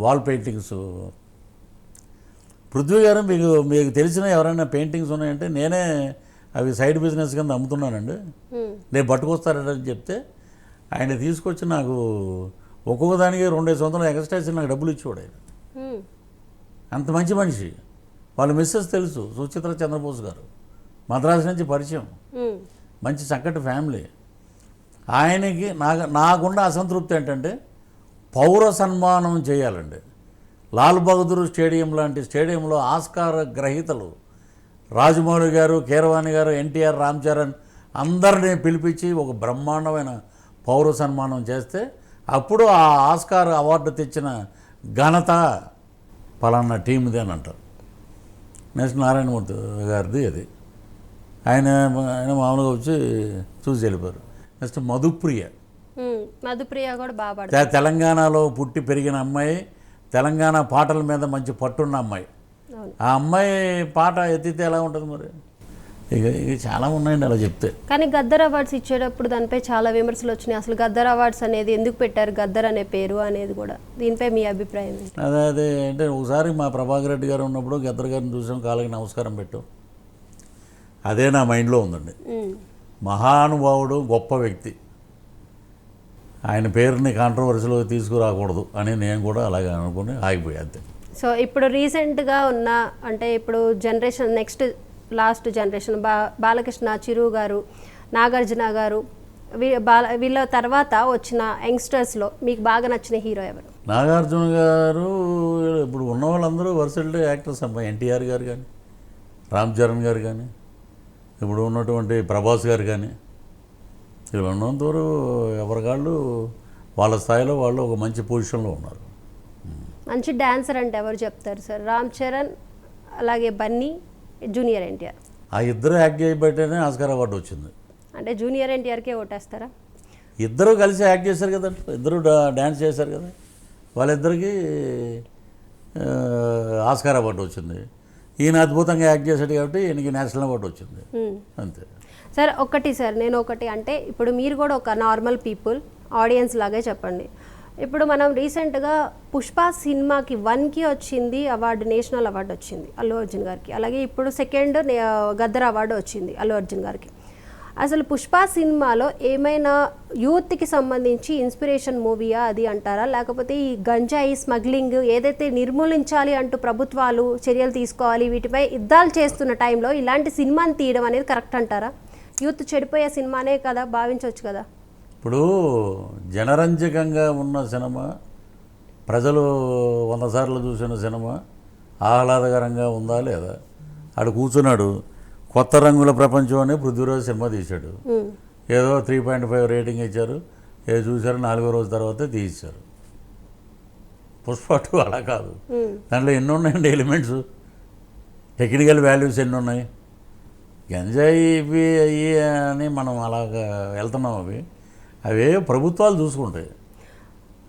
వాల్ పెయింటింగ్స్. పృథ్వీ గారు మీకు తెలిసిన ఎవరైనా పెయింటింగ్స్ ఉన్నాయంటే నేనే అవి సైడ్ బిజినెస్ కింద అమ్ముతున్నానండి, నేను పట్టుకొస్తారని చెప్తే ఆయన తీసుకొచ్చి నాకు ఒక్కొక్క దానికి 200 ఎక్స్ట్రా ఇచ్చి నాకు డబ్బులు ఇచ్చేవాడు ఆయన. అంత మంచి మనిషి. వాళ్ళ మిస్సెస్ తెలుసు, సుచిత్ర చంద్రబోస్ గారు, మద్రాసు నుంచి పరిచయం, మంచి చక్కటి ఫ్యామిలీ. ఆయనకి నాకున్న అసంతృప్తి ఏంటంటే పౌర సన్మానం చేయాలండి. లాల్ బహదూర్ స్టేడియం లాంటి స్టేడియంలో ఆస్కార్ గ్రహీతలు రాజమౌళి గారు, కీరవాణి గారు, ఎన్టీఆర్, రామ్ చరణ్ అందరినీ పిలిపించి ఒక బ్రహ్మాండమైన పౌర సన్మానం చేస్తే అప్పుడు ఆ ఆస్కార్ అవార్డు తెచ్చిన ఘనత పలానా టీమ్ది అని అంటారు. నెక్స్ట్ నారాయణమూర్తి గారిది అది. ఆయన మామూలుగా వచ్చి చూసి వెళ్ళిపోయారు. నెక్స్ట్ మధుప్రియ కూడా బాగా తెలంగాణలో పుట్టి పెరిగిన అమ్మాయి, తెలంగాణ పాటల మీద మంచి పట్టున్న అమ్మాయి. ఆ అమ్మాయి పాట ఎత్తితే ఎలా ఉంటుంది మరి? ఇక చాలా ఉన్నాయండి అలా చెప్తే. కానీ గద్దర్ అవార్డ్స్ ఇచ్చేటప్పుడు దానిపై చాలా విమర్శలు వచ్చినాయి. అసలు గద్దర్ అవార్డ్స్ అనేది ఎందుకు పెట్టారు, గద్దర్ అనే పేరు అనేది కూడా, దీనిపై మీ అభిప్రాయం ఏంటి? అదే అంటే ఒకసారి మా ప్రభాకర్ రెడ్డి గారు ఉన్నప్పుడు గద్దర్ గారిని చూసాం, కాళ్ళకి నమస్కారం పెట్టాం. అదే నా మైండ్లో ఉందండి. మహానుభావుడు, గొప్ప వ్యక్తి, ఆయన పేరుని కాంట్రవర్సీలో తీసుకురాకూడదు అని నేను కూడా అలాగే అనుకుని ఆగిపోయా అంతే. సో ఇప్పుడు రీసెంట్గా ఉన్న అంటే ఇప్పుడు generation next last generation Balakrishna, Chiru garu, Nagarjuna గారు, వీళ్ళ తర్వాత వచ్చిన యంగ్స్టర్స్లో మీకు బాగా నచ్చిన హీరో ఎవరు? నాగార్జున గారు. ఇప్పుడు ఉన్న వాళ్ళందరూ వర్సెల్ యాక్టర్స్ అమ్మా. ఎన్టీఆర్ గారు కానీ, రామ్ చరణ్ గారు కానీ, ఇప్పుడు ఉన్నటువంటి ప్రభాస్ గారు కానీ, వీళ్ళు ఉన్నంతవరకు ఎవరికాళ్ళు వాళ్ళ స్థాయిలో వాళ్ళు ఒక మంచి పొజిషన్లో ఉన్నారు. మంచి డాన్సర్ అంటే ఎవరు చెప్తారు సార్? రామ్ చరణ్, అలాగే బన్నీ, జూనియర్ ఎన్టీఆర్. ఆ ఇద్దరు యాక్ట్ చేయబట్టేనే ఆస్కార్ అవార్డు వచ్చింది. అంటే జూనియర్ ఎన్టీఆర్కే ఓటేస్తారా? ఇద్దరు కలిసి యాక్ట్ చేశారు కదా, ఇద్దరు డ్యాన్స్ చేశారు కదా, వాళ్ళిద్దరికీ ఆస్కార్ అవార్డు వచ్చింది. ఈయన అద్భుతంగా యాక్ట్ చేశాడు కాబట్టి ఈయనకి నేషనల్ అవార్డు వచ్చింది అంతే. సార్ నేను ఒకటి అంటే ఇప్పుడు మీరు కూడా ఒక నార్మల్ పీపుల్ ఆడియన్స్ లాగే చెప్పండి. ఇప్పుడు మనం రీసెంట్గా పుష్ప సినిమాకి 1కి వచ్చింది అవార్డు, నేషనల్ అవార్డు వచ్చింది అల్లు అర్జున్ గారికి. అలాగే ఇప్పుడు సెకండ్ గద్దర్ అవార్డు వచ్చింది అల్లు అర్జున్ గారికి. అసలు పుష్ప సినిమాలో ఏమైనా యూత్కి సంబంధించి ఇన్స్పిరేషన్ మూవీయా అది అంటారా? లేకపోతే ఈ గంజాయి స్మగ్లింగ్ ఏదైతే నిర్మూలించాలి అంటూ ప్రభుత్వాలు చర్యలు తీసుకోవాలి, వీటిపై యుద్ధాలు చేస్తున్న టైంలో ఇలాంటి సినిమాని తీయడం అనేది కరెక్ట్ అంటారా? యూత్ చెడిపోయే సినిమానే కదా భావించవచ్చు కదా. ఇప్పుడు జనరంజకంగా ఉన్న సినిమా, ప్రజలు 100 సార్లు చూసిన సినిమా ఆహ్లాదకరంగా ఉందా లేదా? ఆడు కూర్చున్నాడు, కొత్త రంగుల ప్రపంచం అని పృథ్వీరాజ్ సినిమా తీశాడు. ఏదో 3.5 రేటింగ్ ఇచ్చారు, ఏదో చూశారు, 4వ రోజు తర్వాతే తీశారు. పుష్ప 2 అలా కాదు. దాంట్లో ఎన్ని ఉన్నాయండి ఎలిమెంట్స్, టెక్నికల్ వాల్యూస్ ఎన్ని ఉన్నాయి. గంజాయి ఇవి అయ్యి అని మనం అలాగా వెళ్తున్నాం. అవే ప్రభుత్వాలు చూసుకుంటాయి,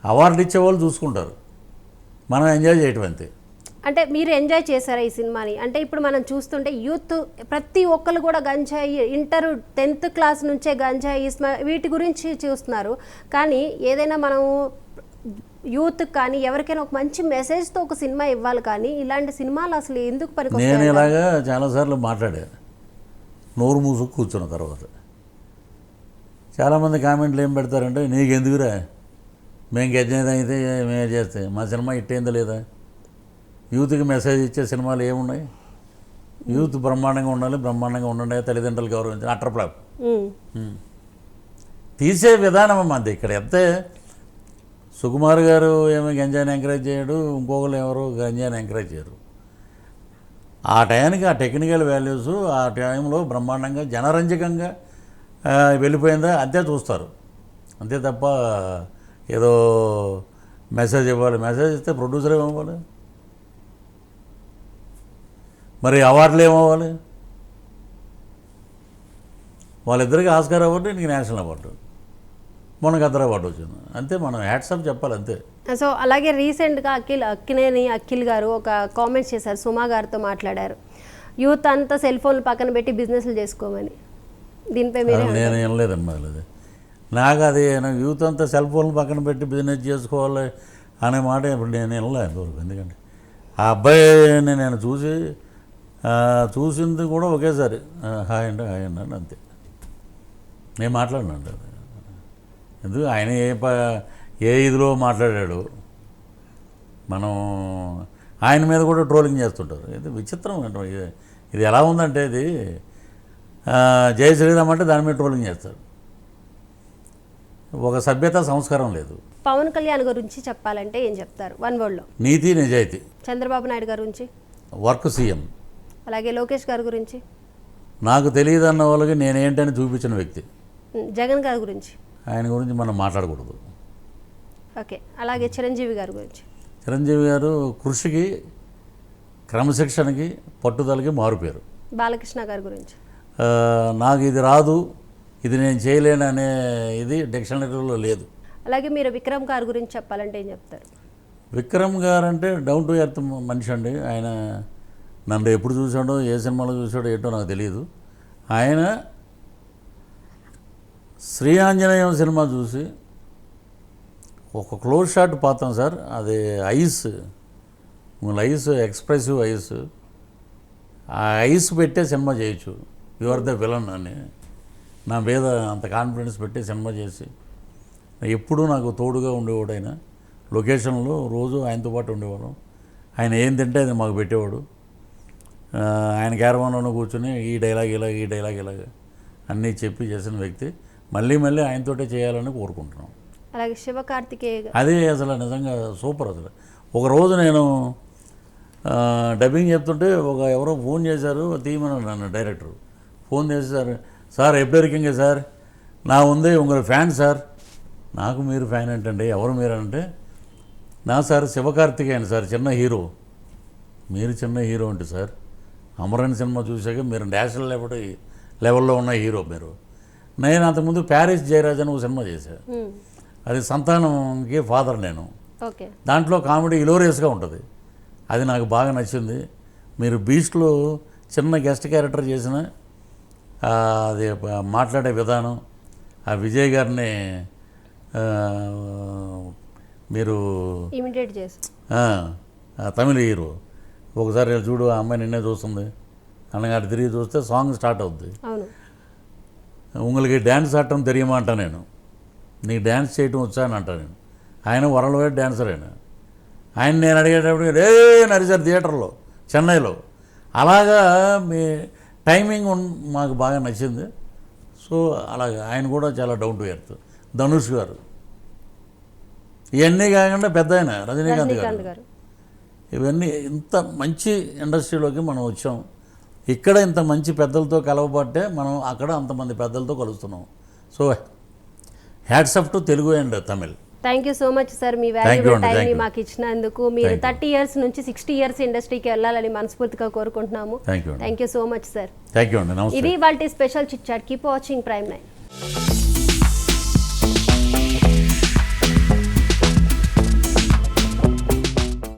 అవార్డు ఇచ్చేవాళ్ళు చూసుకుంటారు, మనం ఎంజాయ్ చేయటం అంతే. అంటే మీరు ఎంజాయ్ చేశారా ఈ సినిమాని? అంటే ఇప్పుడు మనం చూస్తుంటే యూత్ ప్రతి ఒక్కరు కూడా గంజాయి, ఇంటర్ 10th క్లాస్ నుంచే గంజాయి వీటి గురించి చూస్తున్నారు. కానీ ఏదైనా మనం యూత్ కానీ ఎవరికైనా ఒక మంచి మెసేజ్తో ఒక సినిమా ఇవ్వాలి, కానీ ఇలాంటి సినిమాలు అసలు ఎందుకు పనికొస్తాయి? నేను ఇలాగా చాలాసార్లు మాట్లాడాను, నోరు మూసుకు కూర్చున్న తర్వాత. చాలామంది కామెంట్లు ఏం పెడతారంటే, నీకు ఎందుకురా, మేము గెజ్జేది అయితే మేమే చేస్తే మా సినిమా ఇట్టేందా లేదా? యూత్కి మెసేజ్ ఇచ్చే సినిమాలు ఏమున్నాయి? యూత్ బ్రహ్మాండంగా ఉండాలి, బ్రహ్మాండంగా ఉండండి, తల్లిదండ్రులు గౌరవించాలి, అట్టర్ ఫ్లాప్ తీసే విధానం అమ్మంది. ఇక్కడ ఎంతే సుకుమార్ గారు ఏమో గంజాయిని ఎంకరేజ్ చేయడు, ఇంకొకరు ఎవరు గంజాయిని ఎంకరేజ్ చేయరు. ఆ టయానికి ఆ టెక్నికల్ వాల్యూస్ ఆ టైంలో బ్రహ్మాండంగా జనరంజకంగా వెళ్ళిపోయిందా అంతే చూస్తారు, అంతే తప్ప ఏదో మెసేజ్ ఇవ్వాలి. మెసేజ్ ఇస్తే ప్రొడ్యూసర్ ఏమవ్వాలి, మరి అవార్డులు ఏమవ్వాలి? వాళ్ళిద్దరికి ఆస్కార్ అవార్డు, ఇంక నేషనల్ అవార్డు, మొన్న గద్దర్ అవార్డు వచ్చింది అంతే. మనం హ్యాట్సాప్ చెప్పాలి అంతే. సో అలాగే రీసెంట్గా అఖిల్ గారు ఒక కామెంట్స్ చేశారు, సుమా గారితో మాట్లాడారు, యూత్ అంతా సెల్ ఫోన్లు పక్కన పెట్టి బిజినెస్లు చేసుకోమని. దీనిపై నేను వినలేదమ్మా. అది నాకు అది యూత్ అంతా సెల్ ఫోన్లు పక్కన పెట్టి బిజినెస్ చేసుకోవాలి అనే మాట ఇప్పుడు నేను వినలేదు. ఎందుకంటే ఆ అబ్బాయిని నేను చూసింది కూడా ఒకేసారి హాయ్ అండి అంతే. నేను మాట్లాడినండి అది ఎందుకు, ఆయన ఏ ఇదిలో మాట్లాడాడు, మనం ఆయన మీద కూడా ట్రోలింగ్ చేస్తుంటారు. ఇది విచిత్రం అంటే ఇది ఎలా ఉందంటే, ఇది జై శ్రీరామ్ అంటే దాని మీద ట్రోలింగ్ చేస్తారు. ఒక సభ్యత సంస్కారం లేదు. పవన్ కళ్యాణ్ గురించి చెప్పాలంటే ఏం చెప్తారు? 1 wordలో. నీతి నిజాయితీ. చంద్రబాబు నాయుడు గారి గురించి? Work CM. అలాగే లోకేష్ గారి గురించి? నాకు తెలియదన్న వాళ్ళకి నేనేంటని చూపించిన వ్యక్తి. జగన్ గారి గురించి? ఆయన గురించి మనం మాట్లాడకూడదు. ఓకే. అలాగే చిరంజీవి గారి గురించి? చిరంజీవి గారు కృషికి, క్రమశిక్షణకి, పట్టుదలకి మారుపేరు. బాలకృష్ణ గారి గురించి? నాకు ఇది రాదు, ఇది నేను చేయలేను అనే ఇది డిక్షనరీలో లేదు. అలాగే మీరు విక్రమ్ గారి గురించి చెప్పాలంటే ఏం చెప్తారు? విక్రమ్ గారు అంటే డౌన్ టు ఎర్త్ మనిషి అండి. ఆయన నన్ను ఎప్పుడు చూశాడో, ఏ సినిమాలో చూశాడో ఏంటో నాకు తెలియదు. ఆయన శ్రీ ఆంజనేయం సినిమా చూసి ఒక క్లోజ్ షాట్ పాతాం సార్, అది ఐస్ ఎక్స్ప్రెసివ్ ఐస్, ఆ ఐస్ పెట్టే సినిమా చేయొచ్చు, యు ఆర్ ద విలన్ అని నా మీద అంత కాన్ఫిడెన్స్ పెట్టి సినిమా చేసి ఎప్పుడూ నాకు తోడుగా ఉండేవాడు. ఆయన లొకేషన్లో రోజు ఆయనతో పాటు ఉండేవాడు. ఆయన ఏం తింటే అది మాకు పెట్టేవాడు. ఆయన క్యారవాన్లోనే కూర్చొని ఈ డైలాగ్ ఇలాగ అన్నీ చెప్పి చేసిన వ్యక్తి. మళ్ళీ ఆయనతోటే చేయాలని కోరుకుంటున్నాం. అలాగే శివకార్తికేయ అదే అసలు నిజంగా సూపర్. అసలు ఒకరోజు నేను డబ్బింగ్ చెప్తుంటే ఎవరో ఫోన్ చేశారు, తీయమని నన్ను డైరెక్టర్ ఫోన్ చేశారు. సార్ ఎప్పుడు ఎరికింగే సార్, నా ఉంది ఉంగరు ఫ్యాన్ సార్. నాకు మీరు ఫ్యాన్ ఏంటండి, ఎవరు మీరు అంటే, నా సార్ శివకార్తికేయన్ సార్, చిన్న హీరో. మీరు చిన్న హీరో అంటే సార్, అమరన్ సినిమా చూశాక మీరు నేషనల్ లెవెల్లో ఉన్న హీరో మీరు. నేను అంతకుముందు ప్యారిస్ జయరాజ్ అని ఒక సినిమా చేశాను, అది సంతానంకి ఫాదర్ నేను. ఓకే, దాంట్లో కామెడీ ఇలోరియస్గా ఉంటుంది, అది నాకు బాగా నచ్చింది. మీరు బీస్ట్లో చిన్న గెస్ట్ క్యారెక్టర్ చేసిన అది మాట్లాడే విధానం, ఆ విజయ్ గారిని మీరు ఇమిటేట్ చేసి తమిళ హీరో ఒకసారి చూడు, ఆ అమ్మాయి నిన్నే చూస్తుంది అనగా తిరిగి చూస్తే సాంగ్ స్టార్ట్ అవుద్ది. అవును, உங்களுக்கு డ్యాన్స్ ఆడటం తెలియమా అంటా నేను, నీకు డ్యాన్స్ చేయటం వచ్చా అని అంటా నేను. ఆయన వరల్డ్ వైడ్ డాన్సర్ ఆయన నేను అడిగేటప్పుడు రే నరిసారు థియేటర్లో చెన్నైలో. అలాగా మీ టైమింగ్ మాకు బాగా నచ్చింది. సో అలాగా ఆయన కూడా చాలా డౌన్ టు ఎర్త్. ధనుష్ గారు ఇవన్నీ కాకుండా పెద్ద ఆయన రజనీకాంత్ గారు, ఇవన్నీ ఇంత మంచి ఇండస్ట్రీలోకి మనం వచ్చాం. ఇక్కడ ఇంత మంచి పెద్దలతో కలవబట్టే మనం అక్కడ అంతమంది పెద్దలతో కలుస్తున్నాం. So hats off to Telugu and Tamil. Thank you so much sir, మీ వాల్యుబుల్ టైంని మాకు ఇచ్చినందుకు. మీరు 30 years నుంచి 60 years ఇండస్ట్రీకి వెళ్ళాలని మనస్ఫూర్తిగా కోరుకుంటున్నాము. Thank you so much sir. Thank you అండి. నమస్తే. ఇది వాళ్ళ special chit chat. Keep watching Prime 9.